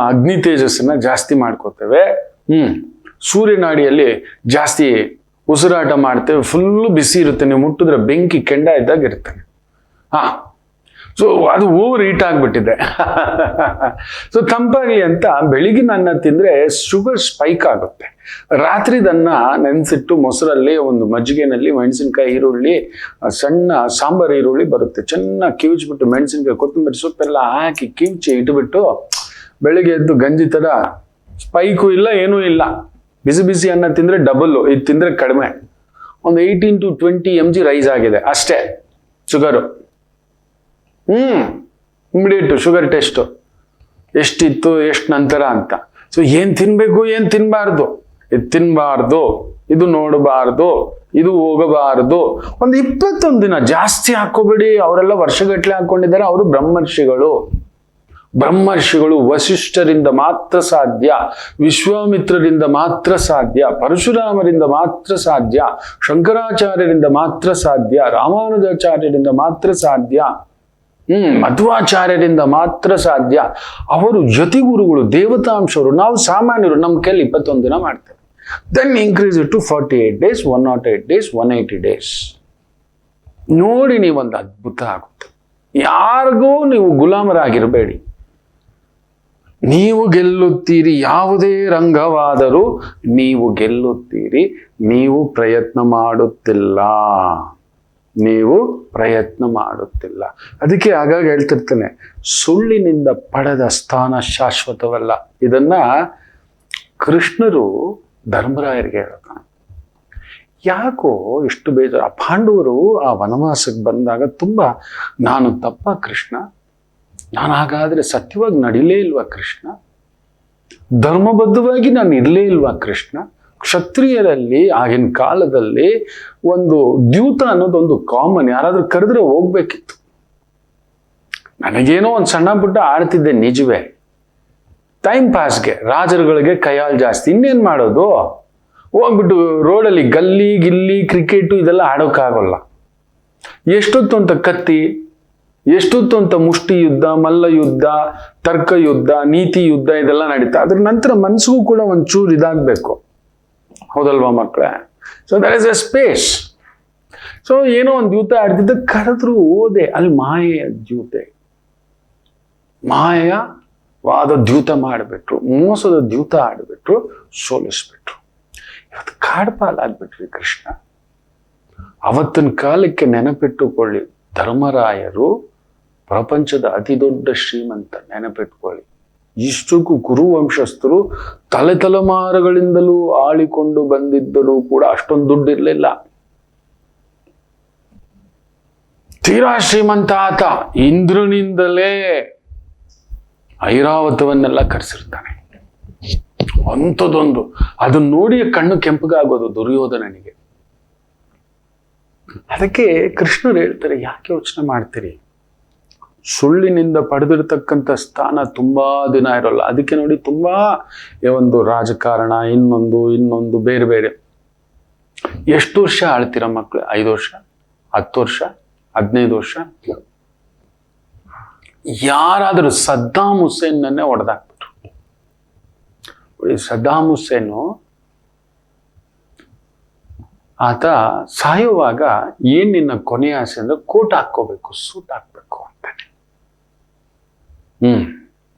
ಅಗ್ನಿ ತೇಜಸ್ಸನ್ನ ಜಾಸ್ತಿ ಮಾಡ್ಕೋತೇವೆ. ಸೂರ್ಯನಾಡಿಯಲ್ಲಿ ಜಾಸ್ತಿ ಉಸಿರಾಟ ಮಾಡ್ತೇವೆ. ಫುಲ್ಲು ಬಿಸಿ ಇರುತ್ತೆ. ನೀವು ಮುಟ್ಟಿದ್ರೆ ಬೆಂಕಿ ಕೆಂಡ ಇದ್ದಾಗ ಇರ್ತಾನೆ. ಸೊ ಅದು ಓವರ್ ಹೀಟ್ ಆಗ್ಬಿಟ್ಟಿದೆ. ಸೊ ತಂಪಾಗಲಿ ಅಂತ ಬೆಳಿಗಿನ ಅನ್ನ ತಿಂದ್ರೆ ಶುಗರ್ ಸ್ಪೈಕ್ ಆಗುತ್ತೆ. ರಾತ್ರಿದನ್ನ ನೆನೆಸಿಟ್ಟು ಮೊಸರಲ್ಲಿ, ಒಂದು ಮಜ್ಜಿಗೆನಲ್ಲಿ ಮೆಣಸಿನ್ಕಾಯಿ, ಈರುಳ್ಳಿ, ಸಣ್ಣ ಸಾಂಬಾರ್ ಈರುಳ್ಳಿ ಬರುತ್ತೆ, ಚೆನ್ನಾಗಿ ಕಿವುಚ್ಬಿಟ್ಟು ಮೆಣಸಿನ್ಕಾಯಿ, ಕೊತ್ತಂಬರಿ ಸೊಪ್ಪೆಲ್ಲ ಹಾಕಿ ಕಿವುಚಿ ಇಟ್ಬಿಟ್ಟು ಬೆಳಿಗ್ಗೆ ಎದ್ದು ಗಂಜಿ ತರ, ಸ್ಪೈಕು ಇಲ್ಲ, ಏನೂ ಇಲ್ಲ. ಬಿಸಿ ಬಿಸಿ ಅನ್ನ ತಿಂದ್ರೆ ಡಬಲ್ಲು, ಇದು ತಿಂದ್ರೆ ಕಡಿಮೆ. ಒಂದು 18 to 20 mg ರೈಸ್ ಆಗಿದೆ ಅಷ್ಟೇ ಶುಗರು. ಇಮಿಡಿಯೇಟು ಶುಗರ್ ಟೆಸ್ಟು, ಎಷ್ಟಿತ್ತು, ಎಷ್ಟು ನಂತರ ಅಂತ. ಸೊ ಏನ್ ತಿನ್ಬೇಕು, ಏನ್ ತಿನ್ಬಾರ್ದು, ಇದು ತಿನ್ಬಾರ್ದು, ಇದು ನೋಡಬಾರ್ದು, ಇದು ಹೋಗಬಾರ್ದು. ಒಂದು 21 ದಿನ ಜಾಸ್ತಿ ಹಾಕೋಬೇಡಿ. ಅವರೆಲ್ಲ ವರ್ಷಗಟ್ಟಲೆ ಹಾಕೊಂಡಿದ್ದಾರೆ. ಅವರು ಬ್ರಹ್ಮರ್ಷಿಗಳು ವಸಿಷ್ಠರಿಂದ ಮಾತ್ರ ಸಾಧ್ಯ, ವಿಶ್ವಾಮಿತ್ರರಿಂದ ಮಾತ್ರ ಸಾಧ್ಯ, ಪರಶುರಾಮರಿಂದ ಮಾತ್ರ ಸಾಧ್ಯ, ಶಂಕರಾಚಾರ್ಯರಿಂದ ಮಾತ್ರ ಸಾಧ್ಯ, ರಾಮಾನುಜಾಚಾರ್ಯರಿಂದ ಮಾತ್ರ ಸಾಧ್ಯ, ಮಧ್ವಾಚಾರ್ಯರಿಂದ ಮಾತ್ರ ಸಾಧ್ಯ. ಅವರು ಯತಿಗುರುಗಳು, ದೇವತಾಂಶರು. ನಾವು ಸಾಮಾನ್ಯರು, ನಮ್ಮ ಕೈಲಿ 21 ದಿನ ಮಾಡ್ತೇವೆ. Then increase it to 48 days, 108 days, 180 days. ನೋಡಿ, ನೀವೊಂದು ಅದ್ಭುತ ಆಗುತ್ತೆ. ಯಾರಿಗೂ ನೀವು ಗುಲಾಮರಾಗಿರಬೇಡಿ. ನೀವು ಗೆಲ್ಲುತ್ತೀರಿ. ಯಾವುದೇ ರಂಗವಾದರೂ ನೀವು ಗೆಲ್ಲುತ್ತೀರಿ. ನೀವು ಪ್ರಯತ್ನ ಮಾಡುತ್ತಿಲ್ಲ. ಅದಕ್ಕೆ ಆಗಾಗ ಹೇಳ್ತಿರ್ತೇನೆ, ಸುಳ್ಳಿನಿಂದ ಪಡೆದ ಸ್ಥಾನ ಶಾಶ್ವತವಲ್ಲ. ಇದನ್ನ ಕೃಷ್ಣರು ಧರ್ಮರಾಯರಿಗೆ ಹೇಳ್ತಾನೆ. ಯಾಕೋ ಇಷ್ಟು ಬೇಜಾರು? ಆ ಪಾಂಡವರು ಆ ವನವಾಸಕ್ಕೆ ಬಂದಾಗ ತುಂಬಾ, ನಾನು ತಪ್ಪ ಕೃಷ್ಣ? ನಾನು ಹಾಗಾದ್ರೆ ಸತ್ಯವಾಗಿ ನಡಿಲೇ ಇಲ್ವಾ ಕೃಷ್ಣ? ಧರ್ಮಬದ್ಧವಾಗಿ ನಾನು ಇರಲೇ ಇಲ್ವಾ ಕೃಷ್ಣ? ಕ್ಷತ್ರಿಯರಲ್ಲಿ ಆಗಿನ ಕಾಲದಲ್ಲಿ ಒಂದು ದ್ಯೂತ ಅನ್ನೋದೊಂದು ಕಾಮನ್. ಯಾರಾದ್ರೂ ಕರೆದ್ರೆ ಹೋಗ್ಬೇಕಿತ್ತು. ನನಗೇನೋ ಒಂದು ಸಣ್ಣ ಪುಟ್ಟ ಆಡ್ತಿದ್ದೆ ನಿಜವೇ, ಟೈಮ್ ಪಾಸ್ಗೆ. ರಾಜರುಗಳಿಗೆ ಕೈಯಾಲ್ ಜಾಸ್ತಿ, ಇನ್ನೇನ್ ಮಾಡೋದು? ಹೋಗ್ಬಿಟ್ಟು ರೋಡಲ್ಲಿ ಗಲ್ಲಿ ಗಿಲ್ಲಿ ಕ್ರಿಕೆಟು ಇದೆಲ್ಲ ಆಡೋಕ್ಕಾಗಲ್ಲ. ಎಷ್ಟೊತ್ತು ಅಂತ ಕತ್ತಿ, ಎಷ್ಟೊತ್ತು ಅಂತ ಮುಷ್ಟಿ ಯುದ್ಧ, ಮಲ್ಲ ಯುದ್ಧ, ತರ್ಕ ಯುದ್ಧ, ನೀತಿ ಯುದ್ಧ ಇದೆಲ್ಲ ನಡೀತಾ. ಅದ್ರ ನಂತರ ಮನ್ಸಿಗೂ ಕೂಡ ಒಂಚೂರು ಇದಾಗಬೇಕು, ಹೌದಲ್ವಾ ಮಕ್ಕಳೇ? So there is a space. So ಏನೋ ಒಂದು ದ್ಯೂತ ಆಡ್ತಿದ್ದ ಕರೆದ್ರು ಹೋದೆ, ಅಲ್ಲಿ ಮಾಯೆಯ ದ್ಯೂತೆ, ಮಾಯವಾದ ದ್ಯೂತ ಮಾಡಿಬಿಟ್ರು, ಮೋಸದ ದ್ಯೂತ ಆಡ್ಬಿಟ್ರು, ಸೋಲಿಸ್ಬಿಟ್ರು. ಇವತ್ತು ಕಾಡ್ಪಾಲಾಗ್ಬಿಟ್ರಿ ಕೃಷ್ಣ. ಅವತ್ತಿನ ಕಾಲಕ್ಕೆ ನೆನಪಿಟ್ಟುಕೊಳ್ಳಿ, ಧರ್ಮರಾಯರು ಪ್ರಪಂಚದ ಅತಿ ದೊಡ್ಡ ಶ್ರೀಮಂತ, ನೆನಪಿಟ್ಕೊಳ್ಳಿ. ಇಷ್ಟಕ್ಕೂ ಕುರುವಂಶಸ್ಥರು ತಲೆಮಾರುಗಳಿಂದಲೂ ಆಳಿಕೊಂಡು ಬಂದಿದ್ದರೂ ಕೂಡ ಅಷ್ಟೊಂದು ದುಡ್ಡು ಇರಲಿಲ್ಲ. ತೀರಾ ಶ್ರೀಮಂತ ಆತ, ಇಂದ್ರನಿಂದಲೇ ಐರಾವತವನ್ನೆಲ್ಲ ಕರೆಸಿರ್ತಾನೆ. ಅಂಥದ್ದೊಂದು, ಅದನ್ನ ನೋಡಿ ಕಣ್ಣು ಕೆಂಪಗಾಗೋದು ದುರ್ಯೋಧನನಿಗೆ. ಅದಕ್ಕೆ ಕೃಷ್ಣರು ಹೇಳ್ತಾರೆ, ಯಾಕೆ ಯೋಚನೆ ಮಾಡ್ತೀರಿ? ಸುಳ್ಳಿನಿಂದ ಪಡೆದಿರ್ತಕ್ಕಂಥ ಸ್ಥಾನ ತುಂಬಾ ದಿನ ಇರೋಲ್ಲ. ಅದಕ್ಕೆ ನೋಡಿ ತುಂಬಾ ಒಂದು ರಾಜಕಾರಣ, ಇನ್ನೊಂದು ಬೇರೆ ಬೇರೆ. ಎಷ್ಟು ವರ್ಷ ಆಳ್ತೀರ ಮಕ್ಕಳು? 5 ವರ್ಷ, 10 ವರ್ಷ, 15 ವರ್ಷ. ಯಾರಾದರೂ ಸದ್ದಾಂ ಹುಸೇನ್ನನ್ನೇ ಹೊಡೆದಾಕ್ಬಿಟ್ರು. ಸದ್ದಾಂ ಹುಸೇನು ಆತ ಸಾಯುವಾಗ ಏನ್ ನಿನ್ನ ಕೊನೆಯ ಆಸೆ ಅಂದ್ರೆ ಕೋಟ್ ಹಾಕ್ಕೋಬೇಕು, ಸೂಟ್ ಹಾಕ್ಬೇಕು ಅಂತಾನೆ.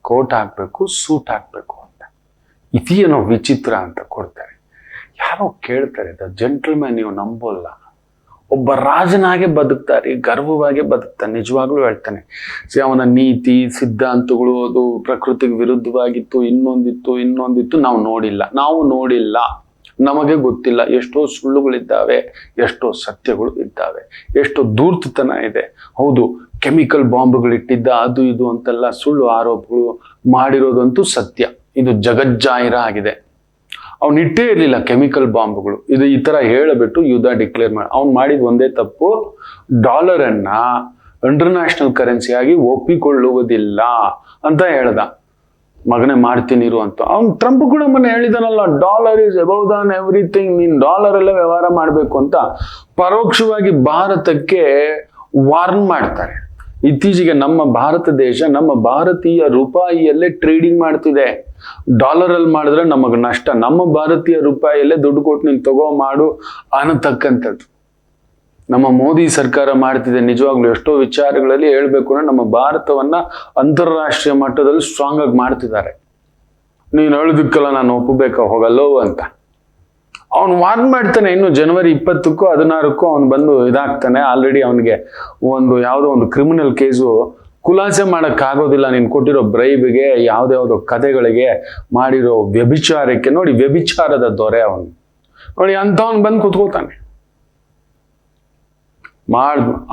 ಕೋಟ್ ಹಾಕ್ಬೇಕು, ಸೂಟ್ ಹಾಕ್ಬೇಕು ಅಂತ. ಇದೇನೋ ವಿಚಿತ್ರ ಅಂತ ಕೊಡ್ತಾರೆ. ಯಾರೋ ಕೇಳ್ತಾರೆ, ದ ಜೆಂಟಲ್ಮ್ಯಾನ್, ನೀವು ನಂಬೋಲ್ಲ, ಒಬ್ಬ ರಾಜನಾಗೆ ಬದುಕ್ತಾರೆ, ಗರ್ವವಾಗಿ ಬದುಕ್ತಾನೆ. ನಿಜವಾಗ್ಲೂ ಹೇಳ್ತಾನೆ, ಅವನ ನೀತಿ ಸಿದ್ಧಾಂತಗಳು ಅದು ಪ್ರಕೃತಿಗೆ ವಿರುದ್ಧವಾಗಿತ್ತು, ಇನ್ನೊಂದಿತ್ತು, ನಾವು ನೋಡಿಲ್ಲ, ನಮಗೆ ಗೊತ್ತಿಲ್ಲ. ಎಷ್ಟೋ ಸುಳ್ಳುಗಳಿದ್ದಾವೆ, ಎಷ್ಟೋ ಸತ್ಯಗಳು ಇದ್ದಾವೆ, ಎಷ್ಟೋ ಧೂರ್ತತನ ಇದೆ. ಹೌದು, ಕೆಮಿಕಲ್ ಬಾಂಬ್ಗಳಿಟ್ಟಿದ್ದ, ಅದು ಇದು ಅಂತೆಲ್ಲ ಸುಳ್ಳು ಆರೋಪಗಳು ಮಾಡಿರೋದಂತೂ ಸತ್ಯ. ಇದು ಜಗಜ್ಜಾಹಿರ ಆಗಿದೆ. ಅವ್ನು ಇಟ್ಟೇ ಇರಲಿಲ್ಲ ಕೆಮಿಕಲ್ ಬಾಂಬ್ಗಳು. ಇದು ಈ ತರ ಹೇಳಿಬಿಟ್ಟು ಯುದ್ಧ ಡಿಕ್ಲೇರ್ ಮಾಡಿ, ಅವ್ನು ಮಾಡಿದ ಒಂದೇ ತಪ್ಪು, ಡಾಲರನ್ನ ಇಂಟರ್ನ್ಯಾಷನಲ್ ಕರೆನ್ಸಿಯಾಗಿ ಒಪ್ಪಿಕೊಳ್ಳುವುದಿಲ್ಲ ಅಂತ ಹೇಳ್ದ. ಮಗನೇ ಮಾಡ್ತೀನಿರು ಅಂತ. ಅವ್ನು ಟ್ರಂಪ್ ಕೂಡ ಮೊನ್ನೆ ಹೇಳಿದಾನಲ್ಲ, dollar is above than everything, ನೀನ್ ಡಾಲರ್ ಅಲ್ಲೇ ವ್ಯವಹಾರ ಮಾಡಬೇಕು ಅಂತ ಪರೋಕ್ಷವಾಗಿ ಭಾರತಕ್ಕೆ ವಾರ್ನ್ ಮಾಡ್ತಾರೆ. ಇತ್ತೀಚೆಗೆ ನಮ್ಮ ಭಾರತ ದೇಶ, ನಮ್ಮ ಭಾರತೀಯ ರೂಪಾಯಿಯಲ್ಲೇ ಟ್ರೇಡಿಂಗ್ ಮಾಡ್ತಿದೆ. ಡಾಲರ್ ಅಲ್ಲಿ ಮಾಡಿದ್ರೆ ನಮಗ್ ನಷ್ಟ, ನಮ್ಮ ಭಾರತೀಯ ರೂಪಾಯಿಯಲ್ಲೇ ದುಡ್ಡು ಕೊಟ್ಟು ನೀನು ತಗೋ ಮಾಡು ಅನ್ನತಕ್ಕಂಥದ್ದು ನಮ್ಮ ಮೋದಿ ಸರ್ಕಾರ ಮಾಡ್ತಿದೆ. ನಿಜವಾಗ್ಲೂ ಎಷ್ಟೋ ವಿಚಾರಗಳಲ್ಲಿ ಹೇಳ್ಬೇಕು ಅಂದ್ರೆ ನಮ್ಮ ಭಾರತವನ್ನ ಅಂತಾರಾಷ್ಟ್ರೀಯ ಮಟ್ಟದಲ್ಲಿ ಸ್ಟ್ರಾಂಗ್ ಆಗಿ ಮಾಡ್ತಿದ್ದಾರೆ. ನೀನು ಹೇಳೋದಕ್ಕೆಲ್ಲ ನಾನು ಒಪ್ಪಬೇಕಾ, ಹೋಗಲ್ಲೋ ಅಂತ ಅವನು ವಾರ್ನ್ ಮಾಡ್ತಾನೆ. ಇನ್ನು ಜನವರಿ 20ಕ್ಕೂ 16ಕ್ಕೂ ಅವನು ಬಂದು ಇದಾಗ್ತಾನೆ. ಆಲ್ರೆಡಿ ಅವನಿಗೆ ಯಾವುದೋ ಒಂದು ಕ್ರಿಮಿನಲ್ ಕೇಸು ಖುಲಾಸೆ ಮಾಡೋಕ್ಕಾಗೋದಿಲ್ಲ. ನೀನು ಕೊಟ್ಟಿರೋ ಬ್ರೈಬ್ಗೆ, ಯಾವ್ದಾವ್ದೋ ಕಥೆಗಳಿಗೆ, ಮಾಡಿರೋ ವ್ಯಭಿಚಾರಕ್ಕೆ. ನೋಡಿ, ವ್ಯಭಿಚಾರದ ದೊರೆ ಅವನು. ನೋಡಿ, ಅಂಥವನು ಬಂದು ಕುತ್ಕೋತಾನೆ.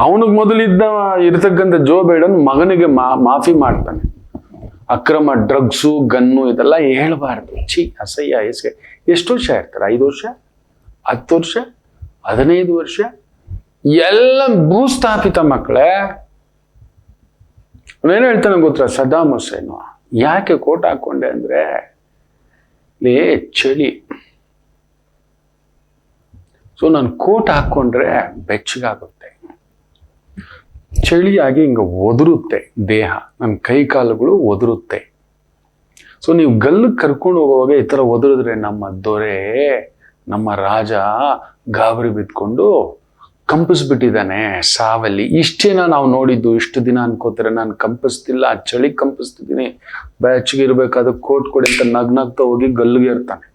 ಅವನಿಗೆ ಮೊದಲಿದ್ದ ಇರ್ತಕ್ಕಂಥ ಜೋ ಬೈಡನ್ ಮಗನಿಗೆ ಮಾಫಿ ಮಾಡ್ತಾನೆ. ಅಕ್ರಮ ಡ್ರಗ್ಸು, ಗನ್ನು ಇದೆಲ್ಲ ಹೇಳ್ಬಾರ್ದು. ಅಸಹ್ಯ. ಎಷ್ಟು ವರ್ಷ ಇರ್ತಾರೆ? 5 ವರ್ಷ, 10 ವರ್ಷ, 15 ವರ್ಷ, ಎಲ್ಲ ಭೂಸ್ಥಾಪಿತ ಮಕ್ಕಳೇ. ಅವನೇನು ಹೇಳ್ತಾನೆ ಗೊತ್ತಾ ಸದ್ದಾಂ ಹುಸೇನು? ಯಾಕೆ ಕೋಟ್ ಹಾಕೊಂಡೆ ಅಂದ್ರೆ, ಚಳಿ. ಸೊ ನಾನು ಕೋಟ್ ಹಾಕೊಂಡ್ರೆ ಬೆಚ್ಚಗಾಗುತ್ತೆ, ಚಳಿಯಾಗಿ ಹಿಂಗ ಒದರುತ್ತೆ ದೇಹ, ನನ್ನ ಕೈ ಕಾಲುಗಳು ಒದರುತ್ತೆ. ಸೊ ನೀವು ಗಲ್ಲಿಗೆ ಕರ್ಕೊಂಡು ಹೋಗುವಾಗ ಈ ಥರ ಒದರಿದ್ರೆ ನಮ್ಮ ದೊರೆ, ನಮ್ಮ ರಾಜ ಗಾಬರಿ ಬಿದ್ಕೊಂಡು ಕಂಪಿಸ್ಬಿಟ್ಟಿದ್ದಾನೆ ಸಾವಲ್ಲಿ. ಇಷ್ಟೇನ ನಾವು ನೋಡಿದ್ದು? ಇಷ್ಟು ದಿನ ಅನ್ಕೋತಾರೆ ನಾನು ಕಂಪಿಸ್ತಿಲ್ಲ, ಚಳಿ ಕಂಪಿಸ್ತಿದ್ದೀನಿ, ಬೆಚ್ಚಗಿರ್ಬೇಕಾದ ಕೋಟ್ ಕೊಡಿ ಅಂತ ನಗ್ನಗ್ತಾ ಹೋಗಿ ಗಲ್ಲಿಗೆ ಇರ್ತಾನೆ.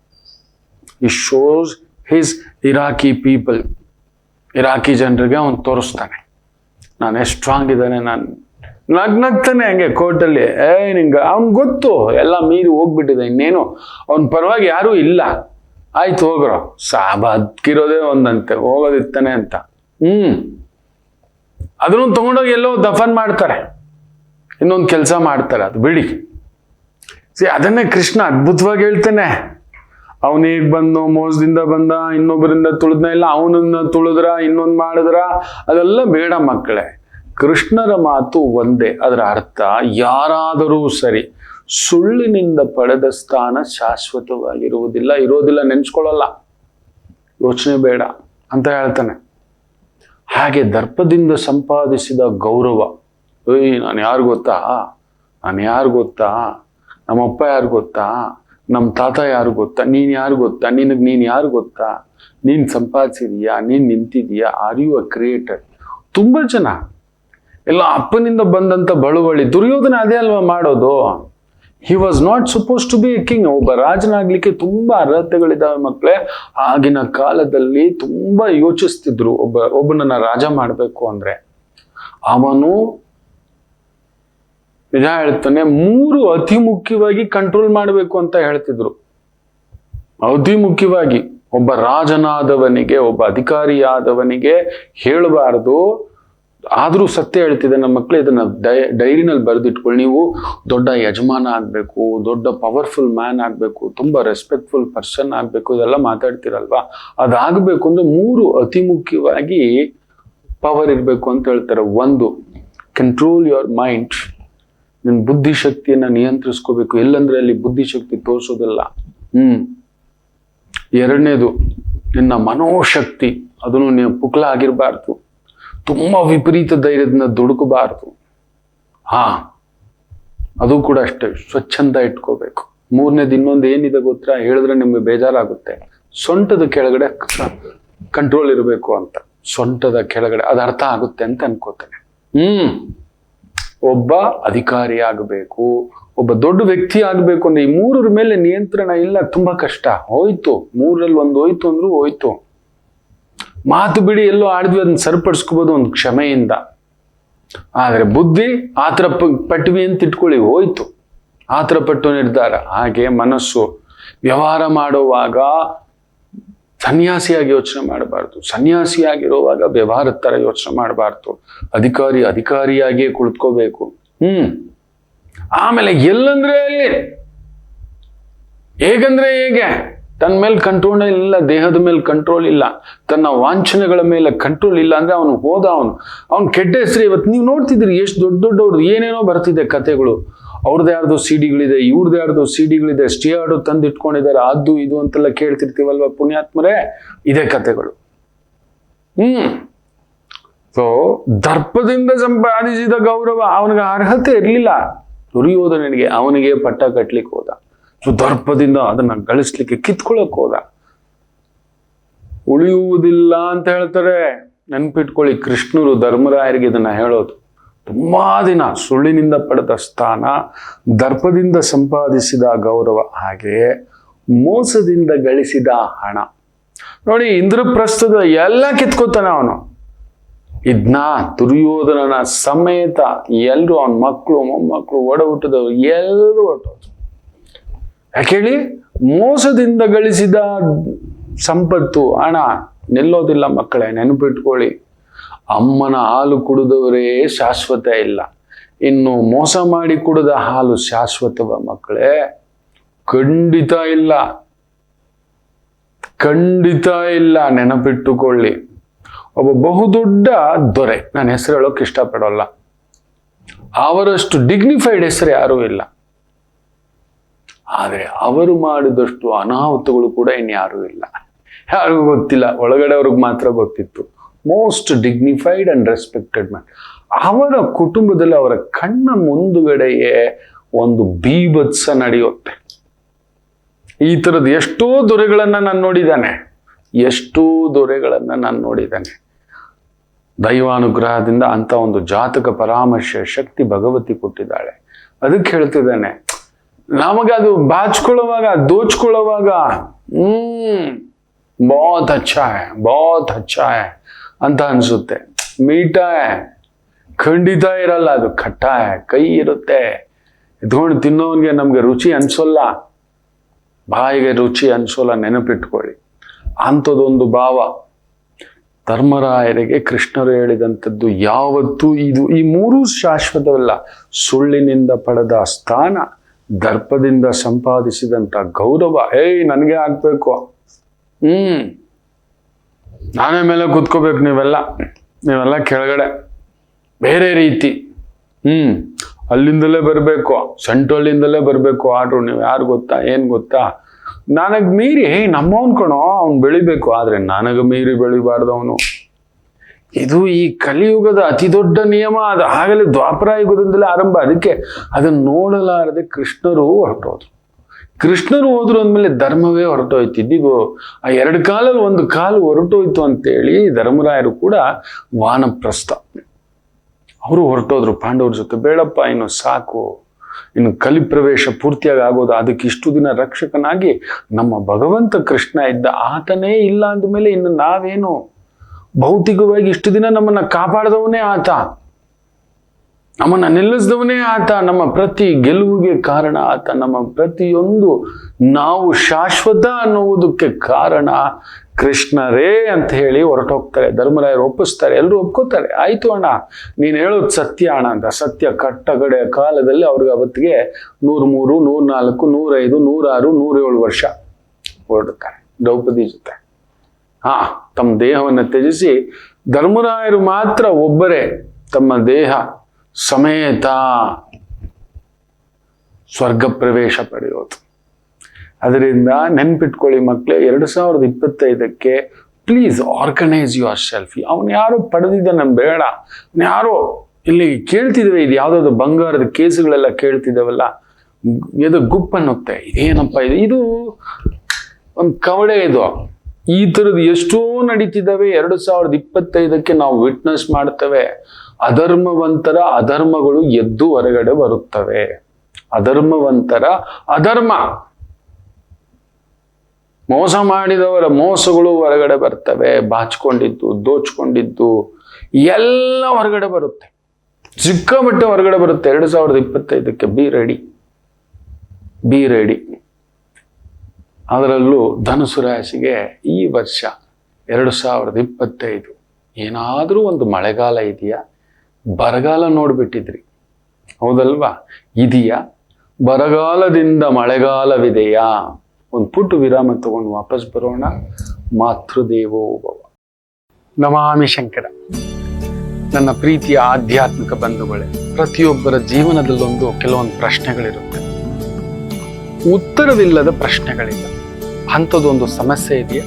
ಈ shows his Iraqi people, Iraqi ಜನರಿಗೆ ಅವನು ತೋರಿಸ್ತಾನೆ ನಾನು ಎಷ್ಟು ಸ್ಟ್ರಾಂಗ್ ಇದ್ದಾನೆ. ನಾನು ನಗ್ನಗ್ತಾನೆ ಹಂಗೆ ಕೋರ್ಟಲ್ಲಿ. ನಿಂಗೆ ಅವ್ನ್ ಗೊತ್ತು ಎಲ್ಲ ಮೀರಿ ಹೋಗ್ಬಿಟ್ಟಿದೆ, ಇನ್ನೇನು ಅವನ್ ಪರವಾಗಿ ಯಾರೂ ಇಲ್ಲ, ಆಯ್ತು ಹೋಗ್ರೋ, ಬದುಕಿರೋದೇ ಒಂದಂತೆ, ಹೋಗೋದಿತ್ತಾನೆ ಅಂತ. ಅದನ್ನು ತಗೊಂಡೋಗಿ ಎಲ್ಲೋ ದಫನ್ ಮಾಡ್ತಾರೆ, ಇನ್ನೊಂದು ಕೆಲಸ ಮಾಡ್ತಾರೆ, ಅದು ಬಿಡಿ. ಅದನ್ನೇ ಕೃಷ್ಣ ಅದ್ಭುತವಾಗಿ ಹೇಳ್ತಾನೆ. ಅವನೀಗ ಬಂದು ಮೋಸದಿಂದ ಬಂದ, ಇನ್ನೊಬ್ಬರಿಂದ ತುಳಿದ್ನ ಇಲ್ಲ, ಅವನನ್ನ ತುಳಿದ್ರ, ಇನ್ನೊಂದು ಮಾಡಿದ್ರ, ಅದೆಲ್ಲ ಬೇಡ ಮಕ್ಕಳೇ. ಕೃಷ್ಣರ ಮಾತು ಒಂದೇ, ಅದರ ಅರ್ಥ ಯಾರಾದರೂ ಸರಿ, ಸುಳ್ಳಿನಿಂದ ಪಡೆದ ಸ್ಥಾನ ಶಾಶ್ವತವಾಗಿರುವುದಿಲ್ಲ, ಇರೋದಿಲ್ಲ, ನೆನ್ಸ್ಕೊಳ್ಳಲ್ಲ, ಯೋಚನೆ ಬೇಡ ಅಂತ ಹೇಳ್ತಾನೆ. ಹಾಗೆ ದರ್ಪದಿಂದ ಸಂಪಾದಿಸಿದ ಗೌರವ, ನಾನು ಯಾರು ಗೊತ್ತಾ, ನಮ್ಮಪ್ಪ ಯಾರು ಗೊತ್ತಾ, ನಮ್ಮ ತಾತ ಯಾರು ಗೊತ್ತಾ, ನೀನ್ ಯಾರು ಗೊತ್ತಾ, ನೀನ್ ಯಾರು ಗೊತ್ತಾ, ನೀನ್ ಸಂಪಾದಿಸಿದೀಯಾ, ನೀನ್ ನಿಂತಿದೀಯಾ, ಆರ್ ಯು ಅ ಕ್ರಿಯೇಟರ್. ತುಂಬಾ ಜನ ಎಲ್ಲ ಅಪ್ಪನಿಂದ ಬಂದಂತ ಬಳುವಳಿ. ದುರ್ಯೋಧನ ಅದೇ ಅಲ್ವಾ ಮಾಡೋದು. He was not suppose to be a king. ಒಬ್ಬ ರಾಜನಾಗ್ಲಿಕ್ಕೆ ತುಂಬಾ ಅರ್ಹತೆಗಳಿದಾವೆ ಮಕ್ಕಳೇ. ಆಗಿನ ಕಾಲದಲ್ಲಿ ತುಂಬಾ ಯೋಚಿಸ್ತಿದ್ರು ಒಬ್ಬನನ್ನ ರಾಜ ಮಾಡ್ಬೇಕು ಅಂದ್ರೆ. ಅವನು ನಿಜ ಹೇಳ್ತಾನೆ, 3 ಅತಿ ಮುಖ್ಯವಾಗಿ ಕಂಟ್ರೋಲ್ ಮಾಡಬೇಕು ಅಂತ ಹೇಳ್ತಿದ್ರು. ಅತಿ ಮುಖ್ಯವಾಗಿ ಒಬ್ಬ ರಾಜನಾದವನಿಗೆ, ಒಬ್ಬ ಅಧಿಕಾರಿಯಾದವನಿಗೆ ಹೇಳಬಾರದು. ಆದ್ರೂ ಸತ್ಯ ಹೇಳ್ತಿದೆ ನಮ್ಮ ಮಕ್ಕಳು, ಇದನ್ನ ಡೈರಿನಲ್ಲಿ ಬರೆದಿಟ್ಕೊಳ್ಳಿ. ನೀವು ದೊಡ್ಡ ಯಜಮಾನ ಆಗ್ಬೇಕು, ದೊಡ್ಡ ಪವರ್ಫುಲ್ ಮ್ಯಾನ್ ಆಗ್ಬೇಕು, ತುಂಬಾ ರೆಸ್ಪೆಕ್ಟ್ಫುಲ್ ಪರ್ಸನ್ ಆಗ್ಬೇಕು, ಇದೆಲ್ಲ ಮಾತಾಡ್ತಿರಲ್ವಾ. ಅದಾಗಬೇಕು ಅಂದ್ರೆ 3 ಅತಿ ಮುಖ್ಯವಾಗಿ ಪವರ್ ಇರಬೇಕು ಅಂತ ಹೇಳ್ತಾರೆ. 1, ಕಂಟ್ರೋಲ್ ಯುವರ್ ಮೈಂಡ್. ನಿನ್ನ ಬುದ್ಧಿಶಕ್ತಿಯನ್ನ ನಿಯಂತ್ರಿಸ್ಕೋಬೇಕು, ಎಲ್ಲಂದ್ರೆ ಅಲ್ಲಿ ಬುದ್ಧಿಶಕ್ತಿ ತೋರಿಸೋದಿಲ್ಲ. 2ನೇದು ನಿನ್ನ ಮನೋಶಕ್ತಿ, ಅದನ್ನು ನೀವು ಪುಕ್ಲ ಆಗಿರ್ಬಾರ್ದು, ತುಂಬಾ ವಿಪರೀತ ಧೈರ್ಯದಿಂದ ದುಡುಕಬಾರ್ದು. ಅದು ಕೂಡ ಅಷ್ಟೇ, ಸ್ವಚ್ಛಂದ ಇಟ್ಕೋಬೇಕು. 3ನೇದು ಇನ್ನೊಂದು ಏನಿದೆ ಗೊತ್ತಾ, ಹೇಳಿದ್ರೆ ನಿಮ್ಗೆ ಬೇಜಾರಾಗುತ್ತೆ. ಸೊಂಟದ ಕೆಳಗಡೆ ಕಂಟ್ರೋಲ್ ಇರಬೇಕು ಅಂತ. ಸೊಂಟದ ಕೆಳಗಡೆ, ಅದು ಅರ್ಥ ಆಗುತ್ತೆ ಅಂತ ಅನ್ಕೋತೇನೆ. ಒಬ್ಬ ಅಧಿಕಾರಿ ಆಗಬೇಕು, ಒಬ್ಬ ದೊಡ್ಡ ವ್ಯಕ್ತಿ ಆಗ್ಬೇಕು ಅಂದ್ರೆ ಈ 3 ಮೇಲೆ ನಿಯಂತ್ರಣ ಇಲ್ಲ, ತುಂಬಾ ಕಷ್ಟ. ಹೋಯ್ತು 3ರಲ್ಲಿ 1 ಹೋಯ್ತು ಅಂದ್ರೂ ಹೋಯ್ತು. ಮಾತು ಬಿಡಿ, ಎಲ್ಲೋ ಆಡಿದ್ವಿ, ಅದನ್ನ ಸರಿಪಡಿಸ್ಕೋಬಹುದು ಒಂದು ಕ್ಷಮೆಯಿಂದ. ಆದ್ರೆ ಬುದ್ಧಿ ಆತರ ಪಟ್ವಿ ಅಂತ ಇಟ್ಕೊಳ್ಳಿ, ಹೋಯ್ತು. ಆತರ ಪಟ್ಟು ನಿರ್ಧಾರ. ಹಾಗೆ ಮನಸ್ಸು ವ್ಯವಹಾರ ಮಾಡುವಾಗ ಸನ್ಯಾಸಿಯಾಗಿ ಯೋಚನೆ ಮಾಡಬಾರ್ದು, ಸನ್ಯಾಸಿಯಾಗಿರುವಾಗ ವ್ಯವಹಾರದ ತರ ಯೋಚನೆ ಮಾಡಬಾರ್ದು. ಅಧಿಕಾರಿಯಾಗಿಯೇ ಕುಳಿತುಕೋಬೇಕು. ಆಮೇಲೆ ಎಲ್ಲಂದ್ರೆ ಅಲ್ಲಿ, ಹೇಗಂದ್ರೆ ಹೇಗೆ, ತನ್ನ ಮೇಲೆ ಕಂಟ್ರೋಲ್ ಇಲ್ಲ, ದೇಹದ ಮೇಲೆ ಕಂಟ್ರೋಲ್ ಇಲ್ಲ, ತನ್ನ ವಾಂಛನೆಗಳ ಮೇಲೆ ಕಂಟ್ರೋಲ್ ಇಲ್ಲ ಅಂದ್ರೆ ಅವನು ಹೋದ. ಅವನು ಕೆಟ್ಟ ಹೆಸರು. ಇವತ್ತು ನೀವು ನೋಡ್ತಿದ್ದೀರಿ ಎಷ್ಟು ದೊಡ್ಡವ್ರದ್ದು ಏನೇನೋ ಬರ್ತಿದೆ ಕತೆಗಳು. ಅವ್ರದ್ದು ಯಾರ್ದು ಸಿಡಿಗಳಿದೆ, ಇವ್ರದ್ದು ಯಾರ್ದು ಸಿಡಿಗಳಿದೆ, ಸ್ಟಿಯಾರ್ಡು ತಂದು ಇಟ್ಕೊಂಡಿದ್ದಾರೆ, ಅದು ಇದು ಅಂತೆಲ್ಲ ಕೇಳ್ತಿರ್ತೀವಲ್ವ ಪುಣ್ಯಾತ್ಮರೇ. ಇದೇ ಕತೆಗಳು. ಸೊ ದರ್ಪದಿಂದ ಸಂಪಾದಿಸಿದ ಗೌರವ ಅವನಿಗೆ ಅರ್ಹತೆ ಇರಲಿಲ್ಲ. ದುರ್ಯೋಧನನಿಗೆ ಅವನಿಗೆ ಪಟ್ಟ ಕಟ್ಲಿಕ್ಕೆ ಹೋದ. ಸೊ ದರ್ಪದಿಂದ ಅದನ್ನ ಗಳಿಸ್ಲಿಕ್ಕೆ ಕಿತ್ಕೊಳ್ಳಕ್ ಹೋದ. ಉಳಿಯುವುದಿಲ್ಲ ಅಂತ ಹೇಳ್ತಾರೆ. ನೆನ್ಪಿಟ್ಕೊಳ್ಳಿ, ಕೃಷ್ಣರು ಧರ್ಮರಾಯರಿಗೆ ಇದನ್ನ ಹೇಳೋದು. ತುಂಬಾ ದಿನ ಸುಳ್ಳಿನಿಂದ ಪಡೆದ ಸ್ಥಾನ, ದರ್ಪದಿಂದ ಸಂಪಾದಿಸಿದ ಗೌರವ, ಹಾಗೆಯೇ ಮೋಸದಿಂದ ಗಳಿಸಿದ ಹಣ. ನೋಡಿ, ಇಂದ್ರಪ್ರಸ್ಥದ ಎಲ್ಲ ಕಿತ್ಕೋತಾನೆ ಅವನು. ಇದ್ನ ದುರ್ಯೋಧನನ ಸಮೇತ ಎಲ್ರು, ಅವನ ಮಕ್ಕಳು ಮೊಮ್ಮಕ್ಕಳು ಒಡ ಹುಟ್ಟಿದವರು ಎಲ್ಲರೂ ಹೊರಟೋದು. ಯಾಕೇಳಿ, ಮೋಸದಿಂದ ಗಳಿಸಿದ ಸಂಪತ್ತು, ಹಣ ನಿಲ್ಲೋದಿಲ್ಲ ಮಕ್ಕಳೇ, ನೆನಪಿಟ್ಕೊಳ್ಳಿ. ಅಮ್ಮನ ಹಾಲು ಕುಡಿದವರೇ ಶಾಶ್ವತ ಇಲ್ಲ, ಇನ್ನು ಮೋಸ ಮಾಡಿ ಕುಡಿದ ಹಾಲು ಶಾಶ್ವತವ ಮಕ್ಕಳೇ? ಖಂಡಿತ ಇಲ್ಲ, ಖಂಡಿತ ಇಲ್ಲ. ನೆನಪಿಟ್ಟುಕೊಳ್ಳಿ. ಒಬ್ಬ ಬಹುದೊಡ್ಡ ದೊರೆ, ನಾನು ಹೆಸರು ಹೇಳೋಕೆ ಇಷ್ಟಪಡೋಲ್ಲ, ಅವರಷ್ಟು ಡಿಗ್ನಿಫೈಡ್ ಹೆಸರು ಯಾರೂ ಇಲ್ಲ. ಆದರೆ ಅವರು ಮಾಡಿದಷ್ಟು ಅನಾಹುತಗಳು ಕೂಡ ಇನ್ಯಾರೂ ಇಲ್ಲ, ಯಾರಿಗೂ ಗೊತ್ತಿಲ್ಲ. ಒಳಗಡೆ ಅವ್ರಿಗೆ ಮಾತ್ರ ಗೊತ್ತಿತ್ತು. Most dignified and respected man. ಅವರ ಕುಟುಂಬದಲ್ಲಿ, ಅವರ ಕಣ್ಣ ಮುಂದುಗಡೆಯೇ ಒಂದು ಬೀಭತ್ಸ ನಡೆಯುತ್ತೆ. ಈ ಥರದ್ದು ಎಷ್ಟೋ ದೊರೆಗಳನ್ನ ನಾನು ನೋಡಿದ್ದಾನೆ, ಎಷ್ಟೋ ದೊರೆಗಳನ್ನ ನಾನು ನೋಡಿದ್ದಾನೆ. ದೈವಾನುಗ್ರಹದಿಂದ ಅಂತ ಒಂದು ಜಾತಕ ಪರಾಮರ್ಶೆ ಶಕ್ತಿ ಭಗವತಿ ಕೊಟ್ಟಿದ್ದಾಳೆ. ಅದಕ್ಕೆ ಹೇಳ್ತಿದ್ದಾನೆ, ನಮಗದು ಬಾಚ್ಕೊಳ್ಳುವಾಗ, ದೋಚ್ಕೊಳ್ಳುವಾಗ ಬಹುತ್ ಅಚ್ಚಾ ಹೈ, ಬಹುತ್ ಅಚ್ಚಾ ಹೈ ಅಂತ ಅನ್ಸುತ್ತೆ. ಮೀಠಾ ಹೈ ಖಂಡಿತ ಇರಲ್ಲ, ಅದು ಖಟ್ಟ ಹೈ, ಕೈ ಇರುತ್ತೆ. ಎತ್ಕೊಂಡು ತಿನ್ನೋನ್ಗೆ ನಮ್ಗೆ ರುಚಿ ಅನ್ಸೋಲ್ಲ, ಬಾಯಿಗೆ ರುಚಿ ಅನ್ಸೋಲ್ಲ. ನೆನಪಿಟ್ಕೊಳ್ಳಿ, ಅಂಥದ್ದೊಂದು ಭಾವ ಧರ್ಮರಾಯರಿಗೆ ಕೃಷ್ಣರು ಹೇಳಿದಂಥದ್ದು ಯಾವತ್ತೂ ಇದು. ಈ 3 ಶಾಶ್ವತವಲ್ಲ. ಸುಳ್ಳಿನಿಂದ ಪಡೆದ ಸ್ಥಾನ, ದರ್ಪದಿಂದ ಸಂಪಾದಿಸಿದಂಥ ಗೌರವ, ನನಗೆ ಆಗ್ಬೇಕು, ನಾನೇ ಮೇಲೆ ಕೂತ್ಕೋಬೇಕು, ನೀವೆಲ್ಲ ಕೆಳಗಡೆ ಬೇರೆ ರೀತಿ. ಅಲ್ಲಿಂದಲೇ ಬರಬೇಕು, ಸೆಂಟ್ರಲ್ಲಿಂದಲೇ ಬರಬೇಕು ಆರ್ಡ್ರು. ನೀವು ಯಾರು ಗೊತ್ತಾ, ಏನು ಗೊತ್ತಾ, ನನಗೆ ಮೀರಿ ನಮ್ಮವನ್ ಕಣೋ, ಅವ್ನು ಬೆಳಿಬೇಕು, ಆದ್ರೆ ನನಗೆ ಮೀರಿ ಬೆಳಿಬಾರ್ದು ಅವನು. ಇದು ಈ ಕಲಿಯುಗದ ಅತಿ ದೊಡ್ಡ ನಿಯಮ. ಅದು ಆಗಲೇ ದ್ವಾಪರ ಯುಗದಿಂದಲೇ ಆರಂಭ. ಅದಕ್ಕೆ ಅದನ್ನು ನೋಡಲಾರದೆ ಕೃಷ್ಣರು ಹೊರಟೋದು. ಕೃಷ್ಣರು ಹೋದ್ರು ಅಂದ್ಮೇಲೆ ಧರ್ಮವೇ ಹೊರಟೋಯ್ತು. ಇದೀಗೋ ಆ 2 ಕಾಲಲ್ಲಿ 1 ಕಾಲು ಹೊರಟೋಯ್ತು ಅಂತೇಳಿ ಧರ್ಮರಾಯರು ಕೂಡ ವಾನಪ್ರಸ್ಥ ಅವರು ಹೊರಟೋದ್ರು ಪಾಂಡವ್ರ ಜೊತೆ. ಬೇಡಪ್ಪ, ಇನ್ನು ಸಾಕು, ಇನ್ನು ಕಲಿಪ್ರವೇಶ ಪೂರ್ತಿಯಾಗಿ ಆಗೋದು, ಅದಕ್ಕೆ ಇಷ್ಟು ದಿನ ರಕ್ಷಕನಾಗಿ ನಮ್ಮ ಭಗವಂತ ಕೃಷ್ಣ ಇದ್ದ, ಆತನೇ ಇಲ್ಲ ಅಂದಮೇಲೆ ಇನ್ನು ನಾವೇನು? ಭೌತಿಕವಾಗಿ ಇಷ್ಟು ದಿನ ನಮ್ಮನ್ನ ಕಾಪಾಡಿದವನೇ ಆತ, ನಮ್ಮನ್ನ ನಿಲ್ಲಿಸಿದವನೇ ಆತ, ನಮ್ಮ ಪ್ರತಿ ಗೆಲುವಿಗೆ ಕಾರಣ ಆತ, ನಮ್ಮ ಪ್ರತಿಯೊಂದು ನಾವು ಶಾಶ್ವತ ಅನ್ನುವುದಕ್ಕೆ ಕಾರಣ ಕೃಷ್ಣರೇ ಅಂತ ಹೇಳಿ ಹೊರಟೋಗ್ತಾರೆ. ಧರ್ಮರಾಯರು ಒಪ್ಪಿಸ್ತಾರೆ, ಎಲ್ಲರೂ ಒಪ್ಕೋತಾರೆ. ಆಯ್ತು ಅಣ್ಣ, ನೀನು ಹೇಳೋದು ಸತ್ಯ ಅಣ್ಣ ಅಂತ. ಸತ್ಯ ಕಟ್ಟಗಡೆಯ ಕಾಲದಲ್ಲಿ ಅವ್ರಿಗೆ ಅವತ್ತಿಗೆ 103, 104, 105, 106, 107 ವರ್ಷ ಹೊರಡುತ್ತಾರೆ ದ್ರೌಪದಿ ಜೊತೆ. ತಮ್ಮ ದೇಹವನ್ನು ತ್ಯಜಿಸಿ ಧರ್ಮರಾಯರು ಮಾತ್ರ ಒಬ್ಬರೇ ತಮ್ಮ ದೇಹ ಸಮೇತ ಸ್ವರ್ಗ ಪ್ರವೇಶ ಪಡೆಯೋದು. ಅದರಿಂದ ನೆನ್ಪಿಟ್ಕೊಳ್ಳಿ ಮಕ್ಕಳೇ, 2025ಕ್ಕೆ ಪ್ಲೀಸ್ ಆರ್ಗನೈಸ್ ಯುವರ್ ಸೆಲ್ಫ್. ಅವನು ಯಾರೋ ಪಡೆದಿದ್ದಾನೆ ಬೇಡ, ಯಾರೋ ಇಲ್ಲಿ ಕೇಳ್ತಿದ್ದೇವೆ, ಇದು ಯಾವುದಾದ್ರು ಬಂಗಾರದ ಕೇಸುಗಳೆಲ್ಲ ಕೇಳ್ತಿದ್ದೇವಲ್ಲ, ಇದು ಗುಪ್ಪನ್ನುತ್ತೆ. ಇದೇನಪ್ಪ ಇದು ಒಂದು ಕವಡೆ. ಇದು ಈ ಥರದ್ದು ಎಷ್ಟೋ ನಡೀತಿದ್ದಾವೆ. 2025ಕ್ಕೆ ನಾವು ವಿಟ್ನೆಸ್ ಮಾಡ್ತೇವೆ. ಅಧರ್ಮವಂತರ ಅಧರ್ಮಗಳು ಎದ್ದು ಹೊರಗಡೆ ಬರುತ್ತವೆ. ಅಧರ್ಮವಂತರ ಅಧರ್ಮ, ಮೋಸ ಮಾಡಿದವರ ಮೋಸಗಳು ಹೊರಗಡೆ ಬರ್ತವೆ. ಬಾಚಿಕೊಂಡಿದ್ದು, ದೋಚ್ಕೊಂಡಿದ್ದು ಎಲ್ಲ ಹೊರಗಡೆ ಬರುತ್ತೆ, ಸಿಕ್ಕಾಪಟ್ಟೆ ಹೊರಗಡೆ ಬರುತ್ತೆ 2025ಕ್ಕೆ. Be ready, be ready. ಅದರಲ್ಲೂ ಧನುಸು ರಾಶಿಗೆ ಈ ವರ್ಷ 2025 ಏನಾದರೂ ಒಂದು ಮಳೆಗಾಲ ಇದೆಯಾ? ಬರಗಾಲ ನೋಡ್ಬಿಟ್ಟಿದ್ರಿ, ಹೌದಲ್ವಾ? ಇದೆಯಾ? ಬರಗಾಲದಿಂದ ಮಳೆಗಾಲವಿದೆಯಾ? ಒಂದು ಪುಟ್ಟ ವಿರಾಮ ತಗೊಂಡು ವಾಪಸ್ ಬರೋಣ. ಮಾತೃದೇವೋ ಭವ. ನಮಾಮಿ ಶಂಕರ. ನನ್ನ ಪ್ರೀತಿಯ ಆಧ್ಯಾತ್ಮಿಕ ಬಂಧುಗಳೇ, ಪ್ರತಿಯೊಬ್ಬರ ಜೀವನದಲ್ಲೊಂದು ಕೆಲವೊಂದು ಪ್ರಶ್ನೆಗಳಿರುತ್ತೆ, ಉತ್ತರವಿಲ್ಲದ ಪ್ರಶ್ನೆಗಳಿಲ್ಲ. ಅಂಥದ್ದೊಂದು ಸಮಸ್ಯೆ ಇದೆಯಾ?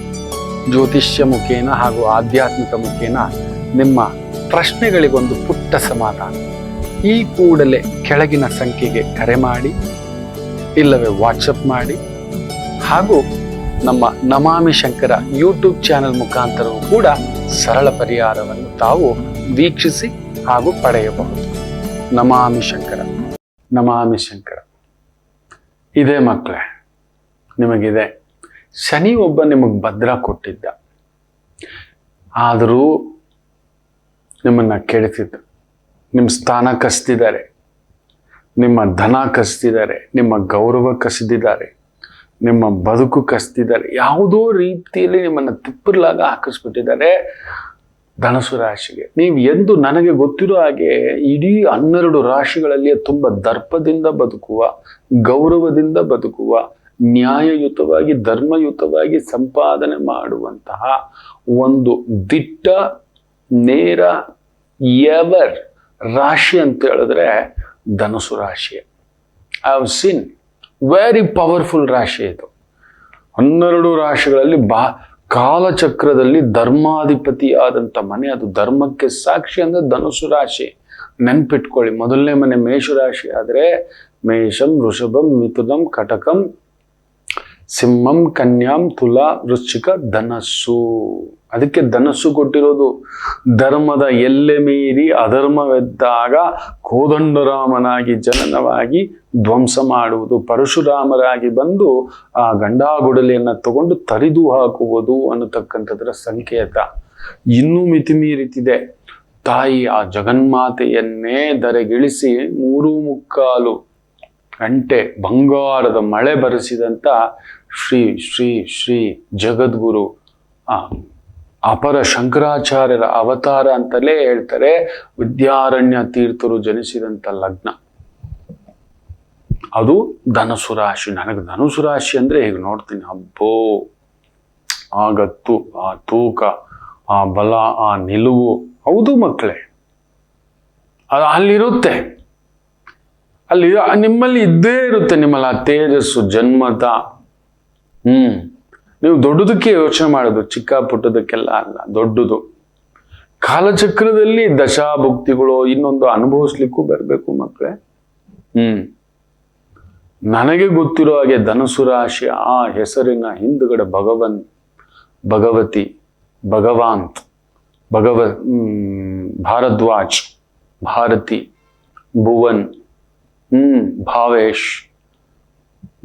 ಜ್ಯೋತಿಷ್ಯ ಮುಖೇನ ಹಾಗೂ ಆಧ್ಯಾತ್ಮಿಕ ಮುಖೇನ ನಿಮ್ಮ ಪ್ರಶ್ನೆಗಳಿಗೊಂದು ಪುಟ್ಟ ಸಮಾಧಾನ. ಈ ಕೂಡಲೇ ಕೆಳಗಿನ ಸಂಖ್ಯೆಗೆ ಕರೆ ಮಾಡಿ, ಇಲ್ಲವೇ ವಾಟ್ಸಪ್ ಮಾಡಿ, ಹಾಗೂ ನಮ್ಮ ನಮಾಮಿ ಶಂಕರ ಯೂಟ್ಯೂಬ್ ಚಾನೆಲ್ ಮುಖಾಂತರವೂ ಕೂಡ ಸರಳ ಪರಿಹಾರವನ್ನು ತಾವು ವೀಕ್ಷಿಸಿ ಹಾಗೂ ಪಡೆಯಬಹುದು. ನಮಾಮಿ ಶಂಕರ, ನಮಾಮಿ ಶಂಕರ. ಇದೇ ಮಕ್ಕಳೇ, ನಿಮಗಿದೆ. ಶನಿ ಒಬ್ಬ ನಿಮಗೆ ಭದ್ರ ಕೊಟ್ಟಿದ್ದ, ಆದರೂ ನಿಮ್ಮನ್ನ ಕೆಡಿಸಿದ್ದ. ನಿಮ್ಮ ಸ್ಥಾನ ಕಸ್ದಿದ್ದಾರೆ, ನಿಮ್ಮ ಧನ ಕಸ್ದಿದ್ದಾರೆ, ನಿಮ್ಮ ಗೌರವ ಕಸಿದಿದ್ದಾರೆ, ನಿಮ್ಮ ಬದುಕು ಕಸ್ದಿದ್ದಾರೆ. ಯಾವುದೋ ರೀತಿಯಲ್ಲಿ ನಿಮ್ಮನ್ನು ತಿಪ್ಪರ್ಲಾಗ ಹಾಕಿಸ್ಬಿಟ್ಟಿದ್ದಾರೆ. ಧನುಸು ರಾಶಿಗೆ ನೀವು ಎಂದು ನನಗೆ ಗೊತ್ತಿರೋ ಹಾಗೆ ಇಡೀ 12 ರಾಶಿಗಳಲ್ಲಿ ತುಂಬ ದರ್ಪದಿಂದ ಬದುಕುವ, ಗೌರವದಿಂದ ಬದುಕುವ, ನ್ಯಾಯಯುತವಾಗಿ ಧರ್ಮಯುತವಾಗಿ ಸಂಪಾದನೆ ಮಾಡುವಂತಹ ಒಂದು ದಿಟ್ಟ ನೇರ ಎವರ್ ರಾಶಿ ಅಂತ ಹೇಳಿದ್ರೆ ಧನುಸು ರಾಶಿ. I have seen very powerful ರಾಶಿ ಇದು. 12 ರಾಶಿಗಳಲ್ಲಿ ಕಾಲಚಕ್ರದಲ್ಲಿ ಧರ್ಮಾಧಿಪತಿಯಾದಂಥ ಮನೆ, ಅದು ಧರ್ಮಕ್ಕೆ ಸಾಕ್ಷಿ ಅಂದ್ರೆ ಧನುಸು ರಾಶಿ. ನೆನ್ಪಿಟ್ಕೊಳ್ಳಿ, ಮೊದಲನೇ ಮನೆ ಮೇಷರಾಶಿ ಆದರೆ ಮೇಷಂ, ವೃಷಭಂ, ಮಿಥುನಂ, ಕಟಕಂ, ಸಿಂಹಂ, ಕನ್ಯಾಂ, ತುಲಾ, ವೃಶ್ಚಿಕ, ಧನಸ್ಸು. ಅದಕ್ಕೆ ಧನಸ್ಸು ಕೊಟ್ಟಿರೋದು. ಧರ್ಮದ ಎಲ್ಲೆ ಮೀರಿ ಅಧರ್ಮವೆದ್ದಾಗ ಕೋದಂಡರಾಮನಾಗಿ ಜನನವಾಗಿ ಧ್ವಂಸ ಮಾಡುವುದು, ಪರಶುರಾಮರಾಗಿ ಬಂದು ಆ ಗಂಡಾಗುಡಲಿಯನ್ನು ತಗೊಂಡು ತರಿದು ಹಾಕುವುದು ಅನ್ನತಕ್ಕಂಥದ್ರ ಸಂಕೇತ. ಇನ್ನೂ ಮಿತಿಮೀರಿತಿದೆ. ತಾಯಿ ಆ ಜಗನ್ಮಾತೆಯನ್ನೇ ಧರೆಗಿಳಿಸಿ 3.25 ಗಂಟೆ ಬಂಗಾರದ ಮಳೆ ಬರೆಸಿದಂಥ ಶ್ರೀ ಶ್ರೀ ಶ್ರೀ ಜಗದ್ಗುರು ಅಪರ ಶಂಕರಾಚಾರ್ಯರ ಅವತಾರ ಅಂತಲೇ ಹೇಳ್ತಾರೆ. ವಿದ್ಯಾರಣ್ಯ ತೀರ್ಥರು ಜನಿಸಿದಂಥ ಲಗ್ನ ಅದು ಧನುಸು ರಾಶಿ. ನನಗೆ ಧನುಸು ರಾಶಿ ಅಂದ್ರೆ ಹೀಗೆ ನೋಡ್ತೀನಿ, ಅಬ್ಬೋ ಆ ಗತ್ತು, ಆ ತೂಕ, ಆ ಬಲ, ಆ ನಿಲುವು. ಹೌದು ಮಕ್ಕಳೇ, ಅದು ಅಲ್ಲಿರುತ್ತೆ, ಅಲ್ಲಿ ನಿಮ್ಮಲ್ಲಿ ಇದ್ದೇ ಇರುತ್ತೆ. ನಿಮ್ಮಲ್ಲಿ ಆ ತೇಜಸ್ಸು ಜನ್ಮತ. ನೀವು ದೊಡ್ಡದಕ್ಕೆ ಯೋಚನೆ ಮಾಡೋದು, ಚಿಕ್ಕ ಪುಟ್ಟದಕ್ಕೆಲ್ಲ ಅಲ್ಲ, ದೊಡ್ಡದು. ಕಾಲಚಕ್ರದಲ್ಲಿ ದಶಾಭುಕ್ತಿಗಳು ಇನ್ನೊಂದು ಅನುಭವಿಸ್ಲಿಕ್ಕೂ ಬರಬೇಕು ಮಕ್ಕಳೇ. ನನಗೆ ಗೊತ್ತಿರೋ ಹಾಗೆ ಧನುಸು ರಾಶಿ ಆ ಹೆಸರಿನ ಹಿಂದುಗಡೆ ಭಗವತಿ, ಭಗವಾಂತ್, ಭಾರದ್ವಾಜ್, ಭಾರತಿ, ಭುವನ್, ಭಾವೇಶ್,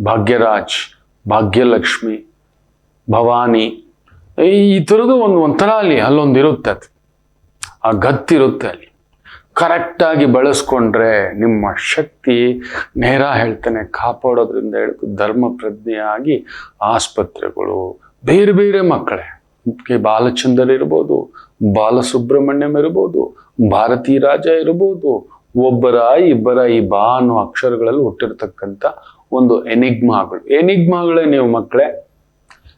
ಭಾಗ್ಯರಾಜ್, ಭಾಗ್ಯಲಕ್ಷ್ಮಿ, ಭವಾನಿ, ಈ ಥರದ್ದು ಒಂಥರ ಅಲ್ಲೊಂದಿರುತ್ತೆ. ಅದು ಆ ಗತ್ತಿರುತ್ತೆ ಅಲ್ಲಿ. ಕರೆಕ್ಟಾಗಿ ಬಳಸ್ಕೊಂಡ್ರೆ ನಿಮ್ಮ ಶಕ್ತಿ, ನೇರ ಹೇಳ್ತಾನೆ, ಕಾಪಾಡೋದ್ರಿಂದ ಹಿಡಿದು ಧರ್ಮ ಪ್ರಜ್ಞೆಯಾಗಿ ಆಸ್ಪತ್ರೆಗಳು, ಬೇರೆ ಬೇರೆ ಮಕ್ಕಳೇ, ಬಾಲಚಂದರ್ ಇರ್ಬೋದು, ಬಾಲಸುಬ್ರಹ್ಮಣ್ಯಂ ಇರ್ಬೋದು, ಭಾರತೀ ರಾಜ ಇರ್ಬೋದು, ಒಬ್ಬರ ಇಬ್ಬರ ಈ ಬಾ ಅನ್ನೋ ಅಕ್ಷರಗಳಲ್ಲಿ ಹುಟ್ಟಿರ್ತಕ್ಕಂಥ ಒಂದು ಎನಿಗ್ಮಾಗಳೇ ನೀವು ಮಕ್ಕಳೇ.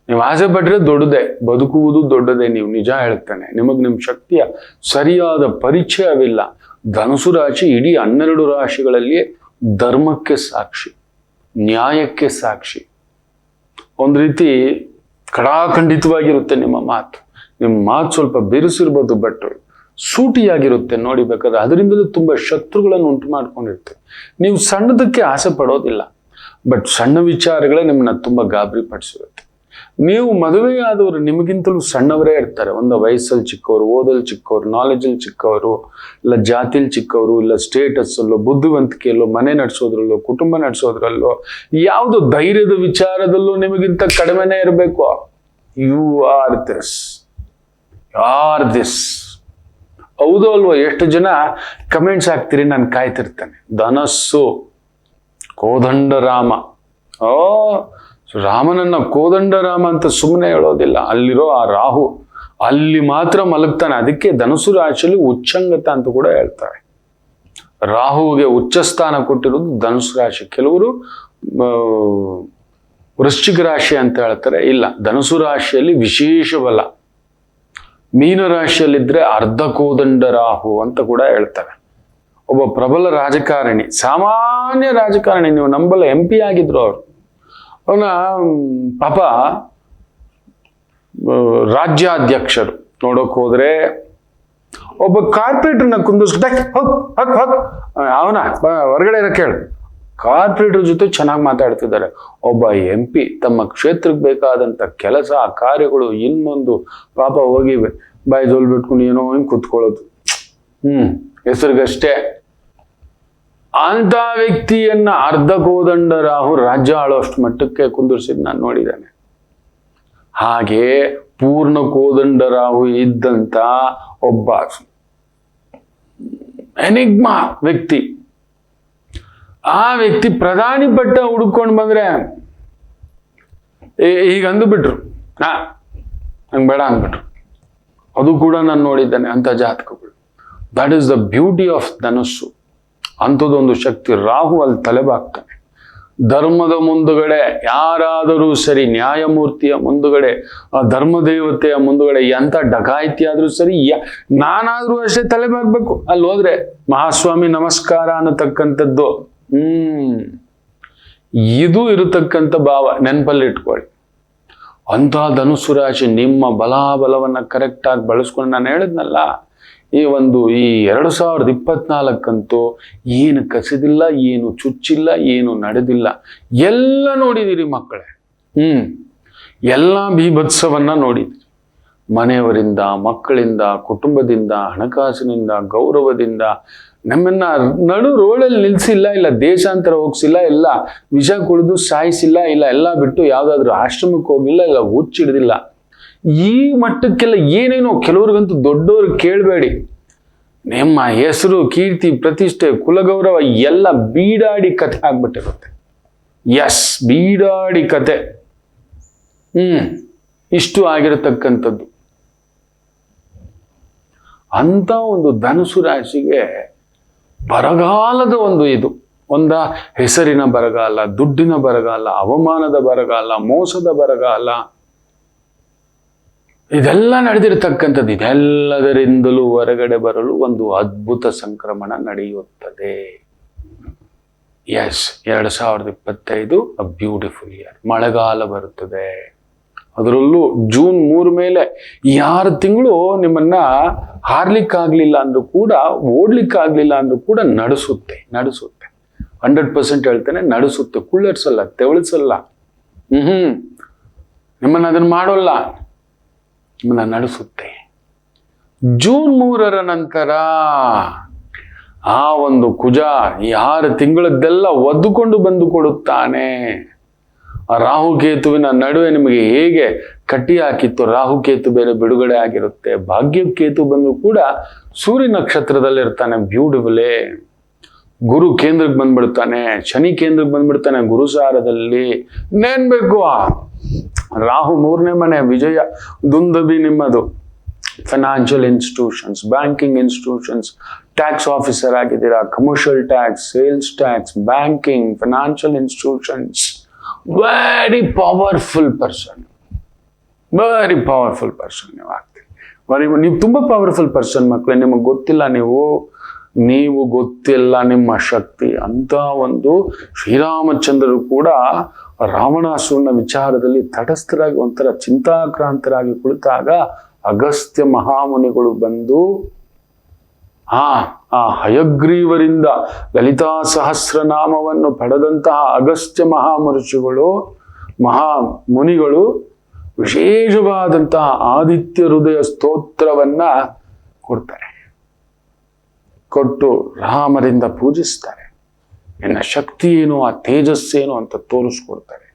ನೀವು ಆಸೆ ಪಟ್ಟರೆ ದೊಡ್ಡದೇ, ಬದುಕುವುದು ದೊಡ್ಡದೇ. ನೀವು ನಿಜ ಹೇಳ್ತಾನೆ, ನಿಮ್ಮ ಶಕ್ತಿಯ ಸರಿಯಾದ ಪರಿಚಯವಿಲ್ಲ. ಧನುಸು ರಾಶಿ ಇಡೀ 12 ರಾಶಿಗಳಲ್ಲಿ ಧರ್ಮಕ್ಕೆ ಸಾಕ್ಷಿ, ನ್ಯಾಯಕ್ಕೆ ಸಾಕ್ಷಿ. ಒಂದು ರೀತಿ ಕಡಾಖಂಡಿತವಾಗಿರುತ್ತೆ ನಿಮ್ಮ ಮಾತು ಸ್ವಲ್ಪ ಬಿರುಸಿರ್ಬೋದು, ಬಟ್ ಸೂಟಿಯಾಗಿರುತ್ತೆ ನೋಡಿ ಬೇಕಾದ್ರೆ. ಅದರಿಂದಲೂ ತುಂಬಾ ಶತ್ರುಗಳನ್ನು ಉಂಟು ಮಾಡ್ಕೊಂಡಿರುತ್ತೆ. ನೀವು ಸಣ್ಣದಕ್ಕೆ ಆಸೆ ಪಡೋದಿಲ್ಲ, ಬಟ್ ಸಣ್ಣ ವಿಚಾರಗಳೇ ನಿಮ್ಮನ್ನ ತುಂಬಾ ಗಾಬರಿ ಪಡಿಸಿರುತ್ತೆ. ನೀವು ಮದುವೆಯಾದವರು ನಿಮಗಿಂತಲೂ ಸಣ್ಣವರೇ ಇರ್ತಾರೆ. ಒಂದು ವಯಸ್ಸಲ್ಲಿ ಚಿಕ್ಕವರು, ಓದಲ್ಲಿ ಚಿಕ್ಕವರು, ನಾಲೆಜಲ್ಲಿ ಚಿಕ್ಕವರು, ಇಲ್ಲ ಜಾತಿಲಿ ಚಿಕ್ಕವರು, ಇಲ್ಲ ಸ್ಟೇಟಸ್ ಅಲ್ಲೋ, ಬುದ್ಧಿವಂತಿಕೆಯಲ್ಲೋ, ಮನೆ ನಡೆಸೋದ್ರಲ್ಲೋ, ಕುಟುಂಬ ನಡೆಸೋದ್ರಲ್ಲೋ, ಯಾವುದೋ ಧೈರ್ಯದ ವಿಚಾರದಲ್ಲೂ ನಿಮಗಿಂತ ಕಡಿಮೆನೇ ಇರಬೇಕು. You are this. ಹೌದು ಅಲ್ವೋ? ಎಷ್ಟು ಜನ ಕಮೆಂಟ್ಸ್ ಹಾಕ್ತೀರಿ, ನಾನು ಕಾಯ್ತಿರ್ತೇನೆ. ಧನಸ್ಸು, ಕೋದಂಡರಾಮ. ರಾಮನನ್ನ ಕೋದಂಡರಾಮ ಅಂತ ಸುಮ್ಮನೆ ಹೇಳೋದಿಲ್ಲ. ಅಲ್ಲಿರೋ ಆ ರಾಹು ಅಲ್ಲಿ ಮಾತ್ರ ಮಲಗ್ತಾನೆ. ಅದಕ್ಕೆ ಧನುಸು ರಾಶಿಯಲ್ಲಿ ಉಚ್ಚಂಗತ ಅಂತ ಕೂಡ ಹೇಳ್ತಾರೆ. ರಾಹುವಿಗೆ ಉಚ್ಚ ಸ್ಥಾನ ಕೊಟ್ಟಿರೋದು ಧನುಸು ರಾಶಿ. ಕೆಲವರು ವೃಶ್ಚಿಕ ರಾಶಿ ಅಂತ ಹೇಳ್ತಾರೆ. ಇಲ್ಲ, ಧನುಸು ರಾಶಿಯಲ್ಲಿ ವಿಶೇಷ ಬಲ. ಮೀನ ರಾಶಿಯಲ್ಲಿದ್ರೆ ಅರ್ಧ ಕೋದಂಡ ರಾಹು ಅಂತ ಕೂಡ ಹೇಳ್ತಾರೆ. ಒಬ್ಬ ಪ್ರಬಲ ರಾಜಕಾರಣಿ, ಸಾಮಾನ್ಯ ರಾಜಕಾರಣಿ, ನೀವು ನಂಬಲ್ಲ, MP ಆಗಿದ್ರು ಅವರು. ಅವನ ಪಾಪ ರಾಜ್ಯಾಧ್ಯಕ್ಷರು ನೋಡೋಕ್ ಹೋದ್ರೆ ಒಬ್ಬ ಕಾರ್ಪೊರೇಟರ್ನ ಕುಂದಿಸ್ಬಿಟ್ಟು ಅವನ ಹೊರಗಡೆ ಇರೋ ಕೇಳು, ಕಾರ್ಪೊರೇಟರ್ ಜೊತೆ ಚೆನ್ನಾಗಿ ಮಾತಾಡ್ತಿದ್ದಾರೆ. ಒಬ್ಬ MP ತಮ್ಮ ಕ್ಷೇತ್ರಕ್ಕೆ ಬೇಕಾದಂತ ಕೆಲಸ ಕಾರ್ಯಗಳು ಇನ್ನೊಂದು ಪಾಪ ಹೋಗಿ ಬಾಯಿ ಜೋಲ್ ಬಿಟ್ಕೊಂಡು ಏನೋ ಹಿಂಗೆ ಕುತ್ಕೊಳ್ಳೋದು, ಹೆಸರಿಗಷ್ಟೇ. ಅಂತ ವ್ಯಕ್ತಿಯನ್ನ ಅರ್ಧ ಕೋದಂಡ ರಾಹು ರಾಜ್ಯ ಆಳೋಷ್ಟು ಮಟ್ಟಕ್ಕೆ ಕುಂದಿರ್ಸಿದ್ ನಾನು ನೋಡಿದ್ದೇನೆ. ಹಾಗೆ ಪೂರ್ಣ ಕೋದಂಡ ರಾಹು ಇದ್ದಂತ ಒಬ್ಬ ಎನಿಗ್ಮಾ ವ್ಯಕ್ತಿ, ಆ ವ್ಯಕ್ತಿ ಪ್ರಧಾನಿ ಪಟ್ಟ ಹುಡ್ಕೊಂಡು ಬಂದ್ರೆ ಈಗ ಅಂದುಬಿಟ್ರು, ನಂಗೆ ಬೇಡ ಅಂದ್ಬಿಟ್ರು. ಅದು ಕೂಡ ನಾನು ನೋಡಿದ್ದೇನೆ ಅಂತ ಜಾತಕಗಳು. That is the beauty of ಧನಸ್ಸು. ಅಂಥದ್ದೊಂದು ಶಕ್ತಿ. ರಾಹು ಅಲ್ಲಿ ತಲೆಬಾಗ್ತಾನೆ. ಧರ್ಮದ ಮುಂದುಗಡೆ ಯಾರಾದರೂ ಸರಿ, ನ್ಯಾಯಮೂರ್ತಿಯ ಮುಂದುಗಡೆ, ಆ ಧರ್ಮದೇವತೆಯ ಮುಂದುಗಡೆ ಎಂಥ ಡಕಾಯಿತಿ ಆದ್ರೂ ಸರಿ, ನಾನಾದ್ರೂ ಅಷ್ಟೇ ತಲೆಬಾಗ್ಬೇಕು. ಅಲ್ಲಿ ಹೋದ್ರೆ ಮಹಾಸ್ವಾಮಿ ನಮಸ್ಕಾರ ಅನ್ನತಕ್ಕಂಥದ್ದು. ಇದು ಇರತಕ್ಕಂಥ ಭಾವ ನೆನಪಲ್ಲಿ ಇಟ್ಕೊಳ್ಳಿ. ಅಂಥ ಧನುಸ್ಸು ರಾಶಿ ನಿಮ್ಮ ಬಲಾಬಲವನ್ನ ಕರೆಕ್ಟಾಗಿ ಬಳಸ್ಕೊಂಡು, ನಾನು ಹೇಳಿದ್ನಲ್ಲ, ಈ 2024 ಏನು ಕಸಿದಿಲ್ಲ, ಏನು ಚುಚ್ಚಿಲ್ಲ, ಏನು ನಡೆದಿಲ್ಲ, ಎಲ್ಲ ನೋಡಿದಿರಿ ಮಕ್ಕಳೇ. ಎಲ್ಲ ಬೀಭತ್ಸವನ್ನ ನೋಡಿದಿರಿ. ಮನೆಯವರಿಂದ, ಮಕ್ಕಳಿಂದ, ಕುಟುಂಬದಿಂದ, ಹಣಕಾಸಿನಿಂದ, ಗೌರವದಿಂದ ನಮ್ಮನ್ನ ನಡು ರೋಡಲ್ಲಿ ನಿಲ್ಸಿಲ್ಲ, ಇಲ್ಲ ದೇಶಾಂತರ ಹೋಗ್ಸಿಲ್ಲ, ಇಲ್ಲ ವಿಷ ಕುಡಿದು ಸಾಯಿಸಿಲ್ಲ, ಇಲ್ಲ ಎಲ್ಲ ಬಿಟ್ಟು ಯಾವ್ದಾದ್ರು ಆಶ್ರಮಕ್ಕೆ ಹೋಗಿಲ್ಲ, ಇಲ್ಲ ಹುಚ್ಚಿಡ್ದಿಲ್ಲ. ಈ ಮಟ್ಟಕ್ಕೆಲ್ಲ ಏನೇನೋ ಕೆಲವ್ರಿಗಂತೂ ದೊಡ್ಡವರು ಕೇಳಬೇಡಿ, ನಿಮ್ಮ ಹೆಸರು, ಕೀರ್ತಿ, ಪ್ರತಿಷ್ಠೆ, ಕುಲಗೌರವ ಎಲ್ಲ ಬೀಡಾಡಿ ಕಥೆ ಆಗ್ಬಿಟ್ಟಿರುತ್ತೆ. ಎಸ್, ಬೀಡಾಡಿ ಕತೆ. ಇಷ್ಟು ಆಗಿರತಕ್ಕಂಥದ್ದು. ಅಂತ ಒಂದು ಧನುಸು ರಾಶಿಗೆ ಬರಗಾಲದ ಇದು ಹೆಸರಿನ ಬರಗಾಲ, ದುಡ್ಡಿನ ಬರಗಾಲ, ಅವಮಾನದ ಬರಗಾಲ, ಮೋಸದ ಬರಗಾಲ, ಇದೆಲ್ಲ ನಡೆದಿರತಕ್ಕಂಥದ್ದು. ಇದೆಲ್ಲದರಿಂದಲೂ ಹೊರಗಡೆ ಬರಲು ಒಂದು ಅದ್ಭುತ ಸಂಕ್ರಮಣ ನಡೆಯುತ್ತದೆ. Yes, 2025 a beautiful year. ಮಳೆಗಾಲ ಬರುತ್ತದೆ. ಅದರಲ್ಲೂ ಜೂನ್ 3 ಮೇಲೆ 6 ತಿಂಗಳು ನಿಮ್ಮನ್ನ ಹಾರ್ಲಿಕ್ಕಾಗ್ಲಿಲ್ಲ ಅಂದ್ರೂ ಕೂಡ, ಓಡ್ಲಿಕ್ಕಾಗ್ಲಿಲ್ಲ ಅಂದ್ರೂ ಕೂಡ ನಡೆಸುತ್ತೆ. 100% ಹೇಳ್ತೇನೆ, ನಡೆಸುತ್ತೆ. ಕುಳ್ಳರ್ಸಲ್ಲ, ತೆವಳಿಸಲ್ಲ. ನಿಮ್ಮನ್ನ ಅದನ್ನ ಮಾಡೋಲ್ಲ, ನಿಮ್ಮನ್ನ ನಡೆಸುತ್ತೆ. ಜೂನ್ 3 ನಂತರ ಆ ಒಂದು ಕುಜ ಈ 6 ತಿಂಗಳದ್ದೆಲ್ಲ ಒದ್ದುಕೊಂಡು ಬಂದು ಕೊಡುತ್ತಾನೆ. ಆ ರಾಹುಕೇತುವಿನ ನಡುವೆ ನಿಮಗೆ ಹೇಗೆ ಕಟ್ಟಿ ಹಾಕಿತ್ತು, ರಾಹುಕೇತು ಬೇರೆ ಬಿಡುಗಡೆ ಆಗಿರುತ್ತೆ. ಭಾಗ್ಯಕೇತು ಬಂದು ಕೂಡ ಸೂರ್ಯ ನಕ್ಷತ್ರದಲ್ಲಿರ್ತಾನೆ, ಬ್ಯೂಟಿಫುಲ್ಲೇ. ಗುರು ಕೇಂದ್ರಕ್ಕೆ ಬಂದ್ಬಿಡ್ತಾನೆ, ಶನಿ ಕೇಂದ್ರಕ್ಕೆ ಬಂದ್ಬಿಡ್ತಾನೆ ಗುರುಸಾರದಲ್ಲಿ. ಇನ್ನೇನ್ ಬೇಕು? ರಾಹು 3ನೇ ಮನೆ, ವಿಜಯ ದುಂದಬಿ ನಿಮ್ಮದು. Financial institutions, banking institutions, tax officer ಆಗಿದ್ದೀರಾ, commercial tax, sales tax, banking, financial institutions. Very powerful person, very powerful person ನೀವು ಆಗ್ತೀರಿ. ನೀವು ತುಂಬಾ ಪವರ್ಫುಲ್ ಪರ್ಸನ್ ಮಕ್ಕಳೇ. ನಿಮಗೆ ಗೊತ್ತಿಲ್ಲ, ನೀವು ಗೊತ್ತಿಲ್ಲ ನಿಮ್ಮ ಶಕ್ತಿ. ಅಂತ ಒಂದು ಶ್ರೀರಾಮಚಂದ್ರರು ಕೂಡ ರಾವಣಾಸುರನ ವಿಚಾರದಲ್ಲಿ ತಟಸ್ಥರಾಗಿ ಒಂಥರ ಚಿಂತಾಕ್ರಾಂತರಾಗಿ ಕುಳಿತಾಗ ಅಗಸ್ತ್ಯ ಮಹಾಮುನಿಗಳು ಬಂದು ಆ ಹಯಗ್ರೀವರಿಂದ ಲಲಿತಾ ಸಹಸ್ರನಾಮವನ್ನು ಪಡೆದಂತಹ ಅಗಸ್ತ್ಯ ಮಹಾಮುನಿಗಳು ವಿಶೇಷವಾದಂತಹ ಆದಿತ್ಯ ಹೃದಯ ಸ್ತೋತ್ರವನ್ನ ಕೊಡ್ತಾರೆ. ಕೊಟ್ಟು ರಾಮರಿಂದ ಪೂಜಿಸ್ತಾರೆ. ನಿನ್ನ ಶಕ್ತಿ ಏನು, ಆ ತೇಜಸ್ಸೇನು ಅಂತ ತೋರಿಸ್ಕೊಡ್ತಾರೆ.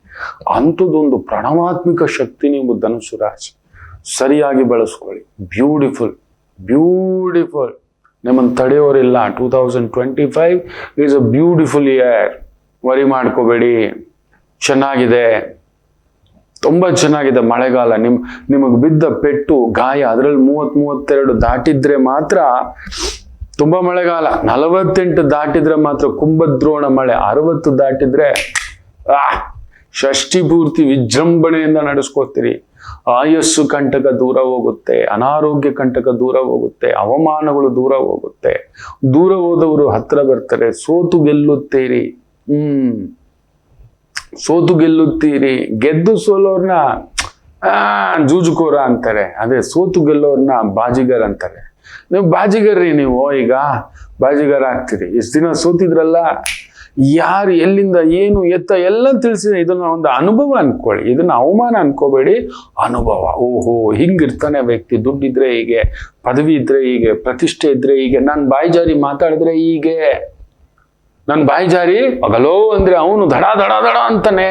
ಅಂಥದ್ದೊಂದು ಪ್ರಣವಾತ್ಮಿಕ ಶಕ್ತಿ ನೀವು ಧನುಸು ರಾಶಿ ಸರಿಯಾಗಿ ಬಳಸ್ಕೊಳ್ಳಿ. Beautiful, beautiful. ನಿಮ್ಮನ್ನು ತಡೆಯೋರಿಲ್ಲ. 2025 is a beautiful year. Worry ಮಾಡ್ಕೋಬೇಡಿ, ಚೆನ್ನಾಗಿದೆ, ತುಂಬಾ ಚೆನ್ನಾಗಿದೆ. ಮಳೆಗಾಲ ನಿಮಗೆ ಬಿದ್ದ ಪೆಟ್ಟು ಗಾಯ ಅದರಲ್ಲಿ 30-32 ದಾಟಿದ್ರೆ ಮಾತ್ರ ತುಂಬಾ ಮಳೆಗಾಲ. 48 ದಾಟಿದ್ರೆ ಮಾತ್ರ ಕುಂಭದ್ರೋಣ ಮಳೆ. 60 ದಾಟಿದ್ರೆ ಷಷ್ಠಿ ಪೂರ್ತಿ ವಿಜೃಂಭಣೆಯಿಂದ ನಡೆಸ್ಕೋತೀರಿ. ಆಯಸ್ಸು ಕಂಟಕ ದೂರ ಹೋಗುತ್ತೆ, ಅನಾರೋಗ್ಯ ಕಂಟಕ ದೂರ ಹೋಗುತ್ತೆ, ಅವಮಾನಗಳು ದೂರ ಹೋಗುತ್ತೆ. ದೂರ ಹೋದವರು ಹತ್ರ ಬರ್ತಾರೆ. ಸೋತು ಗೆಲ್ಲುತ್ತೀರಿ. ಸೋತು ಗೆಲ್ಲುತ್ತೀರಿ. ಗೆದ್ದು ಸೋಲೋರ್ನ ಜೂಜುಕೋರ ಅಂತಾರೆ. ಅದೇ ಸೋತು ಗೆಲ್ಲೋರ್ನ ಬಾಜಿಗರ್ ಅಂತಾರೆ. ನೀವು ಬಾಜಿಗರ್ರಿ. ನೀವು ಈಗ ಬಾಜಿಗರ್ ಆಗ್ತೀರಿ. ಇಷ್ಟು ದಿನ ಸೋತಿದ್ರಲ್ಲ, ಯಾರು ಎಲ್ಲಿಂದ ಏನು ಎತ್ತ ಎಲ್ಲ ತಿಳಿಸಿದೆ. ಇದನ್ನ ಒಂದು ಅನುಭವ ಅನ್ಕೊಳ್ಳಿ, ಇದನ್ನ ಅವಮಾನ ಅನ್ಕೋಬೇಡಿ, ಅನುಭವ. ಓಹೋ, ಹಿಂಗಿರ್ತಾನೆ ವ್ಯಕ್ತಿ. ದುಡ್ಡಿದ್ರೆ ಹೀಗೆ, ಪದವಿ ಇದ್ರೆ ಹೀಗೆ, ಪ್ರತಿಷ್ಠೆ ಇದ್ರೆ ಹೀಗೆ. ನಾನು ಬಾಯಿ ಜಾರಿ ಮಾತಾಡಿದ್ರೆ ಹೀಗೆ, ನನ್ನ ಬಾಯಿ ಜಾರಿ ಅಗಲೋ ಅಂದ್ರೆ ಅವನು ದಡ ದಡ ದಡ ಅಂತಾನೆ.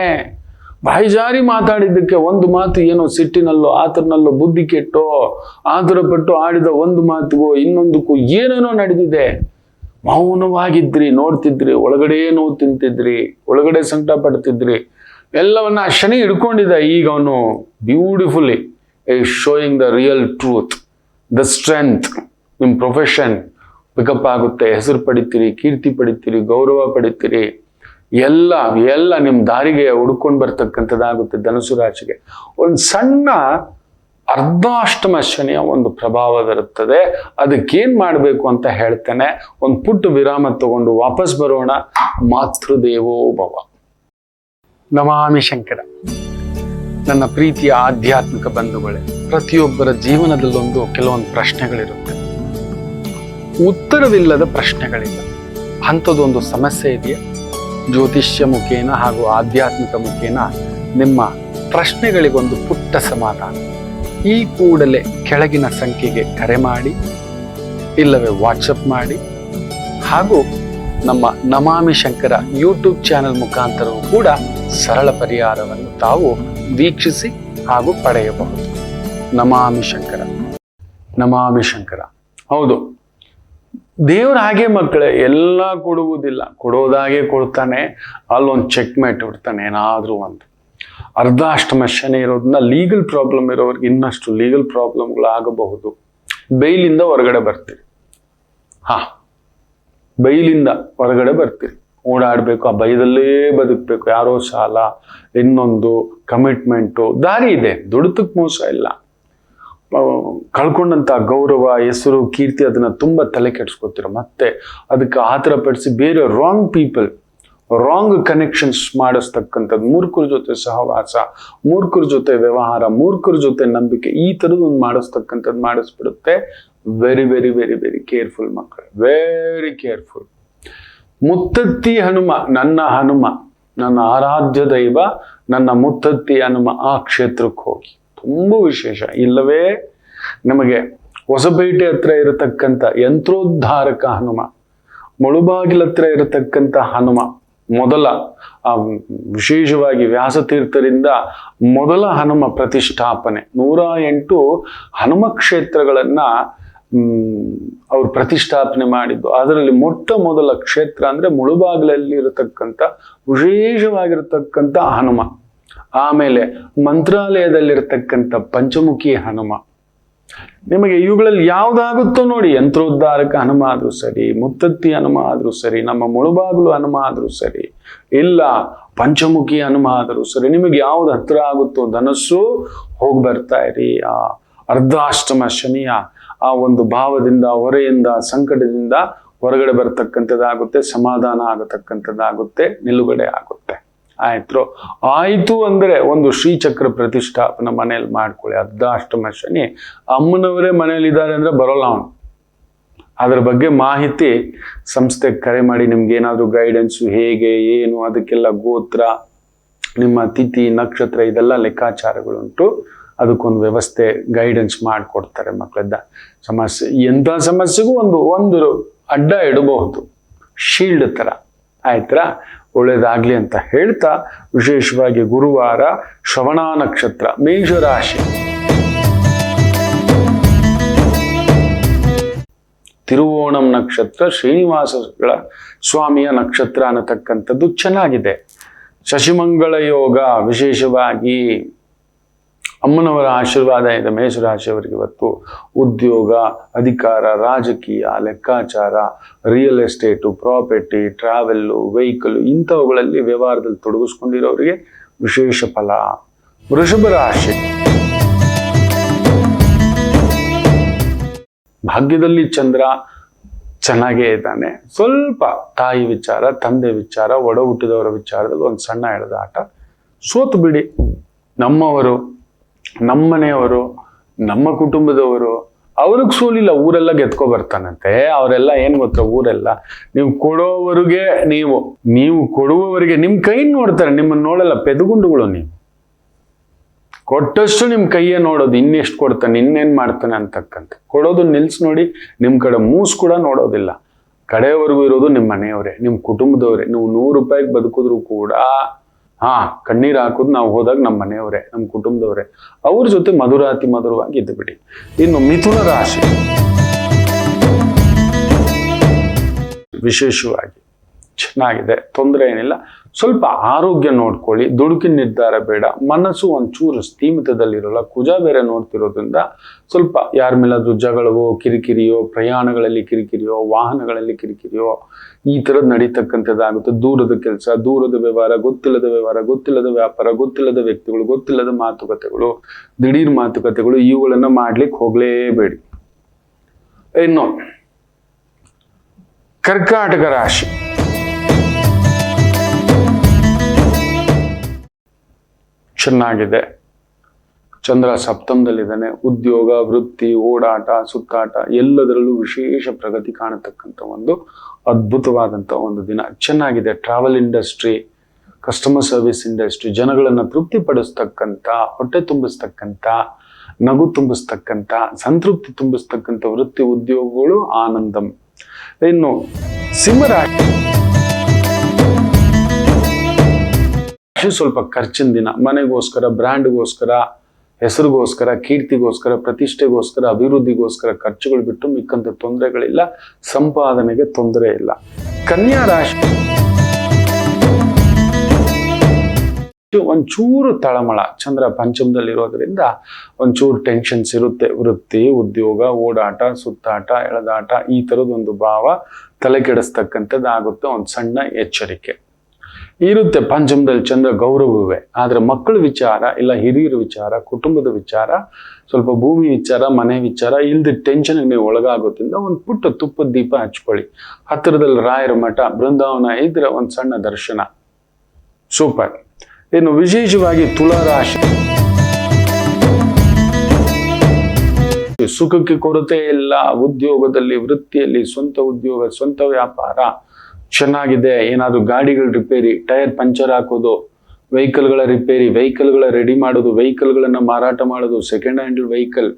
ಬಾಯಿ ಜಾರಿ ಮಾತಾಡಿದ್ದಕ್ಕೆ ಒಂದು ಮಾತು ಏನೋ ಸಿಟ್ಟಿನಲ್ಲೋ ಆತರನಲ್ಲೋ ಬುದ್ಧಿ ಕೆಟ್ಟೋ ಆತುರ ಪಟ್ಟು ಆಡಿದ ಒಂದು ಮಾತಿಗೋ ಇನ್ನೊಂದಕ್ಕೂ ಏನೇನೋ ನಡೆದಿದೆ. ಮೌನವಾಗಿದ್ರಿ, ನೋಡ್ತಿದ್ರಿ, ಒಳಗಡೆ ನೋವು ತಿಂತಿದ್ರಿ, ಒಳಗಡೆ ಸಂಕಟ ಪಡ್ತಿದ್ರಿ. ಎಲ್ಲವನ್ನ ಶನಿ ಹಿಡ್ಕೊಂಡಿದ್ದ. ಈಗ ಅವನು beautifully showing the real truth, the strength. ನಿಮ್ಮ ಪ್ರೊಫೆಷನ್ ಪಿಕಪ್ ಆಗುತ್ತೆ, ಹೆಸರು ಪಡಿತೀರಿ, ಕೀರ್ತಿ ಪಡಿತೀರಿ, ಗೌರವ ಪಡಿತೀರಿ. ಎಲ್ಲ ನಿಮ್ಮ ದಾರಿಗೆ ಹುಡ್ಕೊಂಡು ಬರ್ತಕ್ಕಂಥದ್ದಾಗುತ್ತೆ. ಧನುಸು ರಾಶಿಗೆ ಒಂದು ಸಣ್ಣ ಅರ್ಧಾಷ್ಟಮ ಶನಿಯ ಒಂದು ಪ್ರಭಾವ ಬರುತ್ತದೆ. ಅದಕ್ಕೇನ್ ಮಾಡಬೇಕು ಅಂತ ಹೇಳ್ತೇನೆ. ಒಂದು ಪುಟ್ಟ ವಿರಾಮ ತಗೊಂಡು ವಾಪಸ್ ಬರೋಣ. ಮಾತೃದೇವೋ ಭವ. ನಮಾಮಿ ಶಂಕರ. ನನ್ನ ಪ್ರೀತಿಯ ಆಧ್ಯಾತ್ಮಿಕ ಬಂಧುಗಳೇ, ಪ್ರತಿಯೊಬ್ಬರ ಜೀವನದಲ್ಲೊಂದು ಕೆಲವೊಂದು ಪ್ರಶ್ನೆಗಳಿರುತ್ತೆ, ಉತ್ತರವಿಲ್ಲದ ಪ್ರಶ್ನೆಗಳಿಲ್ಲ. ಅಂಥದ್ದೊಂದು ಸಮಸ್ಯೆ ಇದೆಯಾ? ಜ್ಯೋತಿಷ್ಯ ಮುಖೇನ ಹಾಗೂ ಆಧ್ಯಾತ್ಮಿಕ ಮುಖೇನ ನಿಮ್ಮ ಪ್ರಶ್ನೆಗಳಿಗೊಂದು ಪುಟ್ಟ ಸಮಾಧಾನ. ಈ ಕೂಡಲೇ ಕೆಳಗಿನ ಸಂಖ್ಯೆಗೆ ಕರೆ ಮಾಡಿ, ಇಲ್ಲವೇ ವಾಟ್ಸಪ್ ಮಾಡಿ, ಹಾಗೂ ನಮ್ಮ ನಮಾಮಿ ಶಂಕರ ಯೂಟ್ಯೂಬ್ ಚಾನೆಲ್ ಮುಖಾಂತರವೂ ಕೂಡ ಸರಳ ಪರಿಹಾರವನ್ನು ತಾವು ವೀಕ್ಷಿಸಿ ಹಾಗೂ ಪಡೆಯಬಹುದು. ನಮಾಮಿ ಶಂಕರ, ನಮಾಮಿ ಶಂಕರ. ಹೌದು, ದೇವ್ರ ಹಾಗೆ ಮಕ್ಕಳೇ, ಎಲ್ಲ ಕೊಡುವುದಿಲ್ಲ, ಕೊಡೋದಾಗೆ ಕೊಡ್ತಾನೆ. ಅಲ್ಲೊಂದು ಚೆಕ್ಮೇಟ್ ಬಿಡ್ತಾನೆ. ಏನಾದ್ರೂ ಒಂದು ಅರ್ಧಾಷ್ಟಮ ಶನಿ ಇರೋದನ್ನ ಲೀಗಲ್ ಪ್ರಾಬ್ಲಮ್ ಇರೋರಿಗೆ ಇನ್ನಷ್ಟು ಲೀಗಲ್ ಪ್ರಾಬ್ಲಮ್ಗಳಾಗಬಹುದು. ಬೈಲಿಂದ ಹೊರಗಡೆ ಬರ್ತೀರಿ. ಬೈಲಿಂದ ಹೊರಗಡೆ ಬರ್ತೀರಿ. ಓಡಾಡ್ಬೇಕು, ಆ ಭಯದಲ್ಲೇ ಬದುಕಬೇಕು. ಯಾರೋ ಸಾಲ, ಇನ್ನೊಂದು ಕಮಿಟ್ಮೆಂಟು, ದಾರಿ ಇದೆ. ದುಡಿತಕ್ಕೆ ಮೋಸ ಇಲ್ಲ. ಕಳ್ಕೊಂಡಂತ ಗೌರವ, ಹೆಸರು, ಕೀರ್ತಿ ಅದನ್ನ ತುಂಬಾ ತಲೆ ಕೆಡಿಸ್ಕೊತೀರ. ಮತ್ತೆ ಅದಕ್ಕೆ ಆತರ ಪಡಿಸಿ ಬೇರೆ ರಾಂಗ್ ಪೀಪಲ್, ರಾಂಗ್ ಕನೆಕ್ಷನ್ಸ್ ಮಾಡಿಸ್ತಕ್ಕಂಥದ್ದು, ಮೂರ್ಖರ ಜೊತೆ ಸಹವಾಸ, ಮೂರ್ಖರ ಜೊತೆ ವ್ಯವಹಾರ, ಮೂರ್ಖರ ಜೊತೆ ನಂಬಿಕೆ, ಈ ಥರದೊಂದು ಮಾಡಿಸ್ತಕ್ಕಂಥದ್ದು ಮಾಡಿಸ್ಬಿಡುತ್ತೆ. Very very very very careful ಮಕ್ಕಳು, ವೆರಿ ಕೇರ್ಫುಲ್. ಮುತ್ತತ್ತಿ ಹನುಮ, ನನ್ನ ಆರಾಧ್ಯ ದೈವ, ನನ್ನ ಮುತ್ತತ್ತಿ ಹನುಮ ಆ ಕ್ಷೇತ್ರಕ್ಕೆ ಹೋಗಿ. ತುಂಬ ವಿಶೇಷ. ಇಲ್ಲವೇ ನಮಗೆ ಹೊಸಪೇಟೆ ಹತ್ರ ಇರತಕ್ಕಂಥ ಯಂತ್ರೋದ್ಧಾರಕ ಹನುಮ, ಮುಳುಬಾಗಿಲ ಹತ್ರ ಇರತಕ್ಕಂಥ ಹನುಮ, ಮೊದಲ ವಿಶೇಷವಾಗಿ ವ್ಯಾಸತೀರ್ಥರಿಂದ ಮೊದಲ ಹನುಮ ಪ್ರತಿಷ್ಠಾಪನೆ. 108 ಹನುಮ ಕ್ಷೇತ್ರಗಳನ್ನ ಅವ್ರು ಪ್ರತಿಷ್ಠಾಪನೆ ಮಾಡಿದ್ದು. ಅದರಲ್ಲಿ ಮೊಟ್ಟ ಮೊದಲ ಕ್ಷೇತ್ರ ಅಂದ್ರೆ ಮುಳುಬಾಗಿಲಲ್ಲಿ ಇರತಕ್ಕಂಥ ವಿಶೇಷವಾಗಿರತಕ್ಕಂಥ ಹನುಮ. ಆಮೇಲೆ ಮಂತ್ರಾಲಯದಲ್ಲಿರ್ತಕ್ಕಂಥ ಪಂಚಮುಖಿ ಹನುಮ. ನಿಮಗೆ ಇವುಗಳಲ್ಲಿ ಯಾವ್ದಾಗುತ್ತೋ ನೋಡಿ, ಯಂತ್ರೋದ್ಧಾರಕ ಹನುಮ ಆದ್ರೂ ಸರಿ, ಮುತ್ತತ್ತಿ ಹನುಮ ಆದ್ರೂ ಸರಿ, ನಮ್ಮ ಮುಳುಬಾಗಿಲು ಹನುಮ ಆದ್ರೂ ಸರಿ, ಇಲ್ಲ ಪಂಚಮುಖಿ ಹನುಮ ಆದ್ರೂ ಸರಿ, ನಿಮಗೆ ಯಾವ್ದು ಹತ್ರ ಆಗುತ್ತೋ ಧನಸ್ಸು ಹೋಗಿ ಬರ್ತಾ ಇರಿ. ಆ ಅರ್ಧಾಷ್ಟಮ ಶನಿಯ ಆ ಒಂದು ಭಾವದಿಂದ, ಹೊರೆಯಿಂದ, ಸಂಕಟದಿಂದ ಹೊರಗಡೆ ಬರ್ತಕ್ಕಂಥದ್ದಾಗುತ್ತೆ, ಸಮಾಧಾನ ಆಗತಕ್ಕಂಥದ್ದಾಗುತ್ತೆ, ನಿಲುಗಡೆ ಆಗುತ್ತೆ. ಆಯ್ತು ಅಂದ್ರೆ ಒಂದು ಶ್ರೀಚಕ್ರ ಪ್ರತಿಷ್ಠಾಪನೆ ಮನೇಲಿ ಮಾಡ್ಕೊಳ್ಳಿ. ಅರ್ಧಾಷ್ಟಮ ಶನಿ ಅಮ್ಮನವರೇ ಮನೇಲಿ ಇದ್ದಾರೆ ಅಂದ್ರೆ ಬರೋಲ್ಲ ಅವನು. ಅದ್ರ ಬಗ್ಗೆ ಮಾಹಿತಿ ಸಂಸ್ಥೆಗೆ ಕರೆ ಮಾಡಿ, ನಿಮ್ಗೆ ಏನಾದ್ರು ಗೈಡೆನ್ಸು ಹೇಗೆ ಏನು, ಅದಕ್ಕೆಲ್ಲ ಗೋತ್ರ, ನಿಮ್ಮ ತಿಥಿ ನಕ್ಷತ್ರ ಇದೆಲ್ಲ ಲೆಕ್ಕಾಚಾರಗಳುಂಟು. ಅದಕ್ಕೊಂದು ವ್ಯವಸ್ಥೆ ಗೈಡೆನ್ಸ್ ಮಾಡಿಕೊಡ್ತಾರೆ. ಮಕ್ಕಳದ್ದ ಸಮಸ್ಯೆ, ಎಂಥ ಸಮಸ್ಯೆಗೂ ಒಂದು ಅಡ್ಡ ಇಡಬಹುದು, ಶೀಲ್ಡ್ ತರ. ಆಯ್ತಾ? ಒಳ್ಳೇದಾಗ್ಲಿ ಅಂತ ಹೇಳ್ತಾ, ವಿಶೇಷವಾಗಿ ಗುರುವಾರ ಶ್ರವಣ ನಕ್ಷತ್ರ, ಮೇಷರಾಶಿ, ತಿರುವೋಣಂ ನಕ್ಷತ್ರ, ಶ್ರೀನಿವಾಸಗಳ ಸ್ವಾಮಿಯ ನಕ್ಷತ್ರ ಅನ್ನತಕ್ಕಂಥದ್ದು ಚೆನ್ನಾಗಿದೆ. ಶಶಿಮಂಗಳ ಯೋಗ, ವಿಶೇಷವಾಗಿ ಅಮ್ಮನವರ ಆಶೀರ್ವಾದ ಇದೆ ಮೇಷರಾಶಿಯವರಿಗೆ. ಇವತ್ತು ಉದ್ಯೋಗ, ಅಧಿಕಾರ, ರಾಜಕೀಯ, ಲೆಕ್ಕಾಚಾರ, real estate, property, travel, vehicle ಇಂಥವುಗಳಲ್ಲಿ ವ್ಯವಹಾರದಲ್ಲಿ ತೊಡಗಿಸ್ಕೊಂಡಿರೋರಿಗೆ ವಿಶೇಷ ಫಲ. ವೃಷಭ ರಾಶಿ, ಭಾಗ್ಯದಲ್ಲಿ ಚಂದ್ರ ಚೆನ್ನಾಗೇ ಇದ್ದಾನೆ. ಸ್ವಲ್ಪ ತಾಯಿ ವಿಚಾರ, ತಂದೆ ವಿಚಾರ, ಒಡ ಹುಟ್ಟಿದವರ ವಿಚಾರದಲ್ಲಿ ಒಂದು ಸಣ್ಣ ಎಳೆದಾಟ. ಸೋತು ಬಿಡಿ. ನಮ್ಮವರು, ನಮ್ಮನೆಯವರು, ನಮ್ಮ ಕುಟುಂಬದವರು, ಅವ್ರಿಗೆ ಸೋಲಿಲ್ಲ, ಊರೆಲ್ಲ ಗೆದ್ಕೊ ಬರ್ತಾನಂತೆ. ಅವರೆಲ್ಲ ಏನ್ ಗೊತ್ತಾ, ಊರೆಲ್ಲ ನೀವು ಕೊಡೋವರೆಗೆ, ನೀವು ಕೊಡುವವರಿಗೆ ನಿಮ್ ಕೈ ನೋಡ್ತಾರೆ, ನಿಮ್ಮನ್ನ ನೋಡಲ್ಲ. ಪೆದಗುಂಡುಗಳು ನೀವು. ಕೊಟ್ಟಷ್ಟು ನಿಮ್ ಕೈಯೇ ನೋಡೋದು, ಇನ್ನೆಷ್ಟು ಕೊಡ್ತಾನೆ, ಇನ್ನೇನ್ ಮಾಡ್ತಾನೆ ಅಂತಕ್ಕಂಥ. ಕೊಡೋದು ನಿಲ್ಸ್ ನೋಡಿ, ನಿಮ್ ಕಡೆ ಮೂಸ್ ಕೂಡ ನೋಡೋದಿಲ್ಲ. ಕಡೆಯವರೆಗೂ ಇರೋದು ನಿಮ್ಮ ಮನೆಯವರೇ, ನಿಮ್ ಕುಟುಂಬದವರೇ. ನೀವು 100 ರೂಪಾಯಿಗೆ ಬದುಕಿದ್ರು ಕೂಡ ಕಣ್ಣೀರು ಹಾಕೋದು ನಾವು ಹೋದಾಗ ನಮ್ಮ ಮನೆಯವರೇ, ನಮ್ಮ ಕುಟುಂಬದವರೇ. ಅವ್ರ ಜೊತೆ ಮಧುರವಾಗಿ ಇದ್ದು ಬಿಡಿ. ಇನ್ನು ಮಿಥುನ ರಾಶಿ, ವಿಶೇಷವಾಗಿ ಚೆನ್ನಾಗಿದೆ, ತೊಂದರೆ ಏನಿಲ್ಲ. ಸ್ವಲ್ಪ ಆರೋಗ್ಯ ನೋಡ್ಕೊಳ್ಳಿ, ದುಡುಕಿನ ನಿರ್ಧಾರ ಬೇಡ. ಮನಸ್ಸು ಒಂಚೂರು ಸ್ಥೀಮಿತದಲ್ಲಿರೋಲ್ಲ. ಕುಜ ಬೇರೆ ನೋಡ್ತಿರೋದ್ರಿಂದ ಸ್ವಲ್ಪ ಯಾರ ಮೇಲಾದ್ರೂ ಜಗಳವೋ, ಕಿರಿಕಿರಿಯೋ, ಪ್ರಯಾಣಗಳಲ್ಲಿ ಕಿರಿಕಿರಿಯೋ, ವಾಹನಗಳಲ್ಲಿ ಕಿರಿಕಿರಿಯೋ ಈ ಥರದ್ದು ನಡೀತಕ್ಕಂಥದ್ದಾಗುತ್ತೆ. ದೂರದ ಕೆಲಸ, ದೂರದ ವ್ಯವಹಾರ, ಗೊತ್ತಿಲ್ಲದ ವ್ಯಾಪಾರ, ಗೊತ್ತಿಲ್ಲದ ವ್ಯಕ್ತಿಗಳು, ಗೊತ್ತಿಲ್ಲದ ಮಾತುಕತೆಗಳು, ದಿಢೀರ್ ಮಾತುಕತೆಗಳು, ಇವುಗಳನ್ನ ಮಾಡ್ಲಿಕ್ಕೆ ಹೋಗ್ಲೇಬೇಡಿ. ಇನ್ನು ಕರ್ಕಾಟಕ ರಾಶಿ, ಚೆನ್ನಾಗಿದೆ. ಚಂದ್ರ ಸಪ್ತಮದಲ್ಲಿದ್ದಾನೆ. ಉದ್ಯೋಗ, ವೃತ್ತಿ, ಓಡಾಟ, ಸುತ್ತಾಟ ಎಲ್ಲದರಲ್ಲೂ ವಿಶೇಷ ಪ್ರಗತಿ ಕಾಣತಕ್ಕಂಥ ಒಂದು ಅದ್ಭುತವಾದಂಥ ಒಂದು ದಿನ. ಚೆನ್ನಾಗಿದೆ. Travel industry, customer service industry, ಜನಗಳನ್ನ ತೃಪ್ತಿಪಡಿಸ್ತಕ್ಕಂಥ, ಹೊಟ್ಟೆ ತುಂಬಿಸ್ತಕ್ಕಂಥ, ನಗು ತುಂಬಿಸ್ತಕ್ಕಂಥ, ಸಂತೃಪ್ತಿ ತುಂಬಿಸ್ತಕ್ಕಂಥ ವೃತ್ತಿ ಉದ್ಯೋಗಗಳು ಆನಂದಂ. ಇನ್ನು ಸಿಂಹರಾಶಿ, ಸ್ವಲ್ಪ ಖರ್ಚಿನ ದಿನ. ಮನೆಗೋಸ್ಕರ, ಬ್ರ್ಯಾಂಡ್ಗೋಸ್ಕರ, ಹೆಸರಿಗೋಸ್ಕರ, ಕೀರ್ತಿಗೋಸ್ಕರ, ಪ್ರತಿಷ್ಠೆಗೋಸ್ಕರ, ಅಭಿವೃದ್ಧಿಗೋಸ್ಕರ ಖರ್ಚುಗಳು ಬಿಟ್ಟು ಮಿಕ್ಕಂತ ತೊಂದರೆಗಳಿಲ್ಲ. ಸಂಪಾದನೆಗೆ ತೊಂದರೆ ಇಲ್ಲ. ಕನ್ಯಾ ರಾಶಿ, ಒಂಚೂರು ತಳಮಳ. ಚಂದ್ರ ಪಂಚಮದಲ್ಲಿರೋದ್ರಿಂದ ಒಂಚೂರು ಟೆನ್ಷನ್ಸ್ ಇರುತ್ತೆ. ವೃತ್ತಿ, ಉದ್ಯೋಗ, ಓಡಾಟ, ಸುತ್ತಾಟ, ಎಳೆದಾಟ ಈ ಥರದೊಂದು ಭಾವ ತಲೆ ಕೆಡಿಸ್ತಕ್ಕಂಥದ್ದಾಗುತ್ತೆ. ಒಂದು ಸಣ್ಣ ಎಚ್ಚರಿಕೆ ಇರುತ್ತೆ. ಪಂಚಮದಲ್ಲಿ ಚಂದ್ರ ಗೌರವವೇ. ಆದ್ರೆ ಮಕ್ಕಳ ವಿಚಾರ, ಇಲ್ಲ ಹಿರಿಯರ ವಿಚಾರ, ಕುಟುಂಬದ ವಿಚಾರ, ಸ್ವಲ್ಪ ಭೂಮಿ ವಿಚಾರ, ಮನೆ ವಿಚಾರ ಇಲ್ದ ಟೆನ್ಷನ್ ನೀವು ಒಳಗಾಗೋದ್ರಿಂದ ಒಂದು ಪುಟ್ಟ ತುಪ್ಪದ ದೀಪ ಹಚ್ಕೊಳ್ಳಿ. ಹತ್ತಿರದಲ್ಲಿ ರಾಯರ ಮಠ, ಬೃಂದಾವನ ಇದ್ರೆ ಒಂದು ಸಣ್ಣ ದರ್ಶನ. ಸೂಪರ್. ಇನ್ನು ವಿಶೇಷವಾಗಿ ತುಲಾ ರಾಶಿ, ಸುಖಕ್ಕೆ ಕೊರತೆ ಇಲ್ಲ. ಉದ್ಯೋಗದಲ್ಲಿ, ವೃತ್ತಿಯಲ್ಲಿ, ಸ್ವಂತ ಉದ್ಯೋಗ, ಸ್ವಂತ ವ್ಯಾಪಾರ, ಚೆನ್ನಾಗಿದೆ. ಏನಾದ್ರು ಗಾಡಿಗಳ ರಿಪೇರಿ, ಟೈರ್ ಪಂಚರ್ ಹಾಕೋದು, ವೆಹಿಕಲ್ಗಳ ರಿಪೇರಿ, ವೆಹಿಕಲ್ಗಳ ರೆಡಿ ಮಾಡೋದು, ವೆಹಿಕಲ್ಗಳನ್ನ ಮಾರಾಟ ಮಾಡೋದು, second hand vehicle,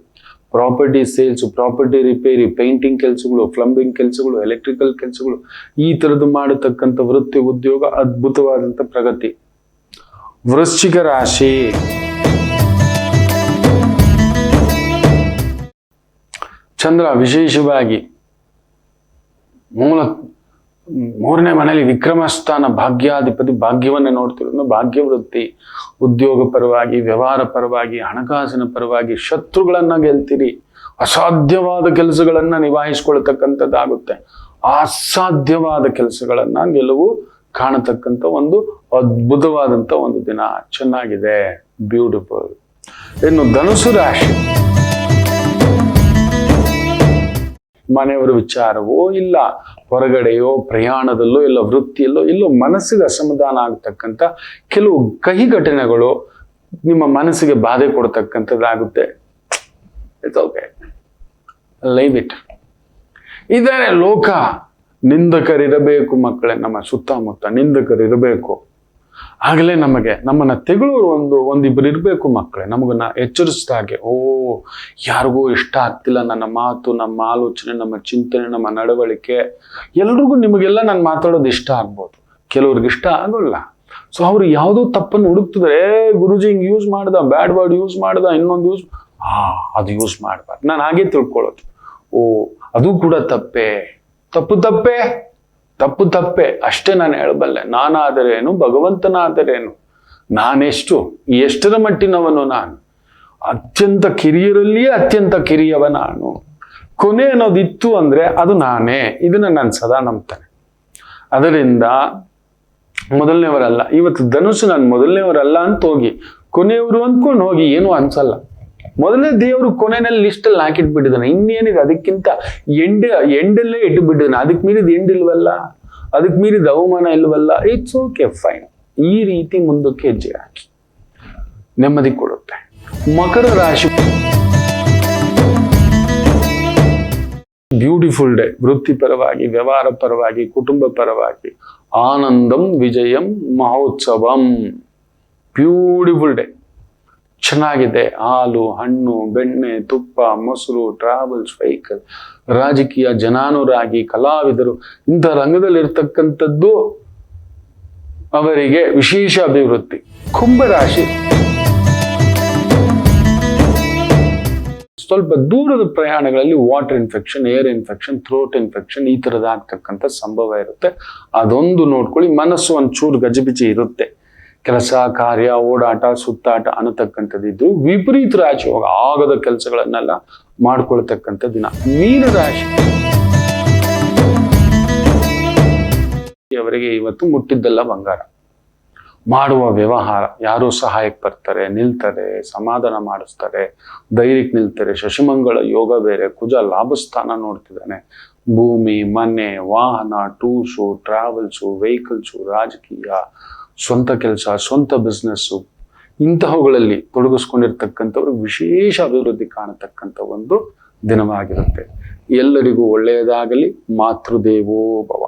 property sales, property repair, painting ಕೆಲಸಗಳು, ಪ್ಲಂಬಿಂಗ್ ಕೆಲಸಗಳು, ಎಲೆಕ್ಟ್ರಿಕಲ್ ಕೆಲಸಗಳು, ಈ ತರದ್ದು ಮಾಡತಕ್ಕಂಥ ವೃತ್ತಿ ಉದ್ಯೋಗ ಅದ್ಭುತವಾದಂಥ ಪ್ರಗತಿ. ವೃಶ್ಚಿಕ ರಾಶಿ, ಚಂದ್ರ ವಿಶೇಷವಾಗಿ ಮೂರನೇ ಮನೆಯಲ್ಲಿ ವಿಕ್ರಮಸ್ಥಾನ, ಭಾಗ್ಯಾಧಿಪತಿ, ಭಾಗ್ಯವನ್ನ ನೋಡ್ತಿರೋದು. ಭಾಗ್ಯವೃತ್ತಿ, ಉದ್ಯೋಗ ಪರವಾಗಿ, ವ್ಯವಹಾರ ಪರವಾಗಿ, ಹಣಕಾಸಿನ ಪರವಾಗಿ ಶತ್ರುಗಳನ್ನ ಗೆಲ್ತೀರಿ. ಅಸಾಧ್ಯವಾದ ಕೆಲಸಗಳನ್ನ ನಿಭಾಯಿಸ್ಕೊಳ್ತಕ್ಕಂಥದ್ದಾಗುತ್ತೆ. ಅಸಾಧ್ಯವಾದ ಕೆಲಸಗಳನ್ನ ಗೆಲುವು ಕಾಣತಕ್ಕಂಥ ಒಂದು ಅದ್ಭುತವಾದಂಥ ಒಂದು ದಿನ. ಚೆನ್ನಾಗಿದೆ, ಬ್ಯೂಟಿಫುಲ್. ಇನ್ನು ಧನುಸು ರಾಶಿ, ಮನೆಯವರ ವಿಚಾರವೋ ಇಲ್ಲ, ಹೊರಗಡೆಯೋ ಪ್ರಯಾಣದಲ್ಲೋ ಇಲ್ಲ ವೃತ್ತಿಯಲ್ಲೋ ಇಲ್ಲೋ ಮನಸ್ಸಿಗೆ ಅಸಮಾಧಾನ ಆಗ್ತಕ್ಕಂಥ ಕೆಲವು ಕಹಿ ಘಟನೆಗಳು ನಿಮ್ಮ ಮನಸ್ಸಿಗೆ ಬಾಧೆ ಕೊಡ್ತಕ್ಕಂಥದ್ದಾಗುತ್ತೆ. It's okay, live it. ಇದಾರೆ ಲೋಕ. ನಿಂದಕರಿರಬೇಕು ಮಕ್ಕಳೇ, ನಮ್ಮ ಸುತ್ತಮುತ್ತ ನಿಂದಕರಿರಬೇಕು. ಆಗಲೇ ನಮ್ಮನ್ನ ತೆಗಳೂರು ಒಂದಿಬ್ರು ಇರಬೇಕು ಮಕ್ಕಳೇ, ನಮಗನ್ನ ಎಚ್ಚರಿಸಿದಾಗೆ. ಯಾರಿಗೂ ಇಷ್ಟ ಆಗ್ತಿಲ್ಲ ನನ್ನ ಮಾತು, ನಮ್ಮ ಆಲೋಚನೆ, ನಮ್ಮ ಚಿಂತನೆ, ನಮ್ಮ ನಡವಳಿಕೆ. ಎಲ್ರಿಗೂ ನಿಮಗೆಲ್ಲ ನಾನು ಮಾತಾಡೋದು ಇಷ್ಟ ಆಗ್ಬೋದು, ಕೆಲವ್ರಿಗೆ ಇಷ್ಟ ಆಗೋಲ್ಲ. ಸೊ ಅವ್ರು ಯಾವುದೋ ತಪ್ಪನ್ನು ಹುಡುಕ್ತಿದ್ರೆ, ಗುರುಜಿ ಹಿಂಗ್ ಯೂಸ್ ಮಾಡ್ದ, ಬ್ಯಾಡ್ ವರ್ಡ್ ಯೂಸ್ ಮಾಡ್ದ, ಇನ್ನೊಂದು ಯೂಸ್, ಅದು ಯೂಸ್ ಮಾಡ್ಬಾರ್ದು. ನಾನು ಹಾಗೆ ತಿಳ್ಕೊಳ್ಳೋದು, ಅದು ಕೂಡ ತಪ್ಪೇ, ತಪ್ಪೆ ಅಷ್ಟೇ ನಾನು ಹೇಳಬಲ್ಲೆ. ನಾನಾದರೇನು, ಭಗವಂತನಾದರೇನು, ಎಷ್ಟರ ಮಟ್ಟಿನವನು ನಾನು. ಅತ್ಯಂತ ಕಿರಿಯರಲ್ಲಿಯೇ ಅತ್ಯಂತ ಕಿರಿಯವ ನಾನು. ಕೊನೆ ಅನ್ನೋದಿತ್ತು ಅಂದ್ರೆ ಅದು ನಾನೇ. ಇದನ್ನ ನಾನು ಸದಾ ನಂಬ್ತಾನೆ. ಅದರಿಂದ ಮೊದಲನೇವರಲ್ಲ. ಇವತ್ತು ಧನುಸು ನಾನು ಮೊದಲನೇವರಲ್ಲ ಅಂತ ಹೋಗಿ ಕೊನೆಯವರು ಅಂದ್ಕೊಂಡು ಹೋಗಿ ಏನೂ ಅನ್ಸಲ್ಲ. ಮೊದಲನೇ ದೇವರು ಕೊನೆಯಲ್ಲಿ ಲಿಸ್ಟಲ್ಲಿ ಹಾಕಿಟ್ಬಿಟ್ಟಿದ್ದಾನೆ. ಇನ್ನೇನಿದೆ ಅದಕ್ಕಿಂತ ಎಂಡಲ್ಲೇ ಇಟ್ಟುಬಿಟ್ಟಿದ್ದಾನೆ. ಅದಕ್ಕೆ ಮೀರಿದ ಎಂಡಿಲ್ವಲ್ಲ, ಅದಕ್ಕೆ ಮೀರಿದ ಅವಮಾನ ಇಲ್ವಲ್ಲ. It's okay, fine. ಈ ರೀತಿ ಮುಂದಕ್ಕೆ ಹೆಜ್ಜೆ ಹಾಕಿ ನೆಮ್ಮದಿ ಕೊಡುತ್ತೆ. ಮಕರ ರಾಶಿ, ಬ್ಯೂಟಿಫುಲ್ ಡೇ. ವೃತ್ತಿ ಪರವಾಗಿ, ವ್ಯವಹಾರ ಪರವಾಗಿ, ಕುಟುಂಬ ಪರವಾಗಿ. ಆನಂದಂ ವಿಜಯಂ ಮಹೋತ್ಸವಂ. Beautiful day. ಚೆನ್ನಾಗಿದೆ. ಹಾಲು, ಹಣ್ಣು, ಬೆಣ್ಣೆ, ತುಪ್ಪ, ಮೊಸರು, ಟ್ರಾವೆಲ್ಸ್, ವೆಹಿಕಲ್, ರಾಜಕೀಯ, ಜನಾನುರಾಗಿ, ಕಲಾವಿದರು, ಇಂಥ ರಂಗದಲ್ಲಿರ್ತಕ್ಕಂಥದ್ದು ಅವರಿಗೆ ವಿಶೇಷ ಅಭಿವೃದ್ಧಿ. ಕುಂಭರಾಶಿ, ಸ್ವಲ್ಪ ದೂರದ ಪ್ರಯಾಣಗಳಲ್ಲಿ water infection, air infection, throat infection ಈ ತರದಾಗ್ತಕ್ಕಂಥ ಸಂಭವ ಇರುತ್ತೆ. ಅದೊಂದು ನೋಡ್ಕೊಳ್ಳಿ. ಮನಸ್ಸು ಒಂಚೂರು ಗಜಿಬಿಜಿ ಇರುತ್ತೆ. ಕೆಲಸ ಕಾರ್ಯ, ಓಡಾಟ, ಸುತ್ತಾಟ ಅನ್ನತಕ್ಕಂಥದ್ದಿದ್ದು ವಿಪರೀತ ರಾಶಿ ಹೋಗ ಆಗದ ಕೆಲಸಗಳನ್ನೆಲ್ಲ ಮಾಡ್ಕೊಳ್ತಕ್ಕಂಥ ದಿನ. ಮೀನರಾಶಿ ಅವರಿಗೆ ಇವತ್ತು ಮುಟ್ಟಿದ್ದೆಲ್ಲ ಬಂಗಾರ. ಮಾಡುವ ವ್ಯವಹಾರ, ಯಾರೋ ಸಹಾಯಕ್ಕೆ ಬರ್ತಾರೆ, ನಿಲ್ತಾರೆ, ಸಮಾಧಾನ ಮಾಡಿಸ್ತಾರೆ, ಧೈರ್ಯಕ್ಕೆ ನಿಲ್ತಾರೆ. ಶಶಿಮಂಗಳ ಯೋಗ ಬೇರೆ, ಕುಜ ಲಾಭಸ್ಥಾನ ನೋಡ್ತಿದ್ದಾನೆ. ಭೂಮಿ, ಮನೆ, ವಾಹನ, ಟೂರ್ಸು, ಟ್ರಾವೆಲ್ಸು, ವೆಹಿಕಲ್ಸು, ರಾಜಕೀಯ, ಸ್ವಂತ ಕೆಲಸ, ಸ್ವಂತ ಬಿಸ್ನೆಸ್ಸು, ಇಂತಹವುಗಳಲ್ಲಿ ತೊಡಗಿಸ್ಕೊಂಡಿರ್ತಕ್ಕಂಥವ್ರು ವಿಶೇಷ ಅಭಿವೃದ್ಧಿ ಕಾಣತಕ್ಕಂಥ ಒಂದು ದಿನವಾಗಿರುತ್ತೆ. ಎಲ್ಲರಿಗೂ ಒಳ್ಳೆಯದಾಗಲಿ. ಮಾತೃದೇವೋ ಭವ.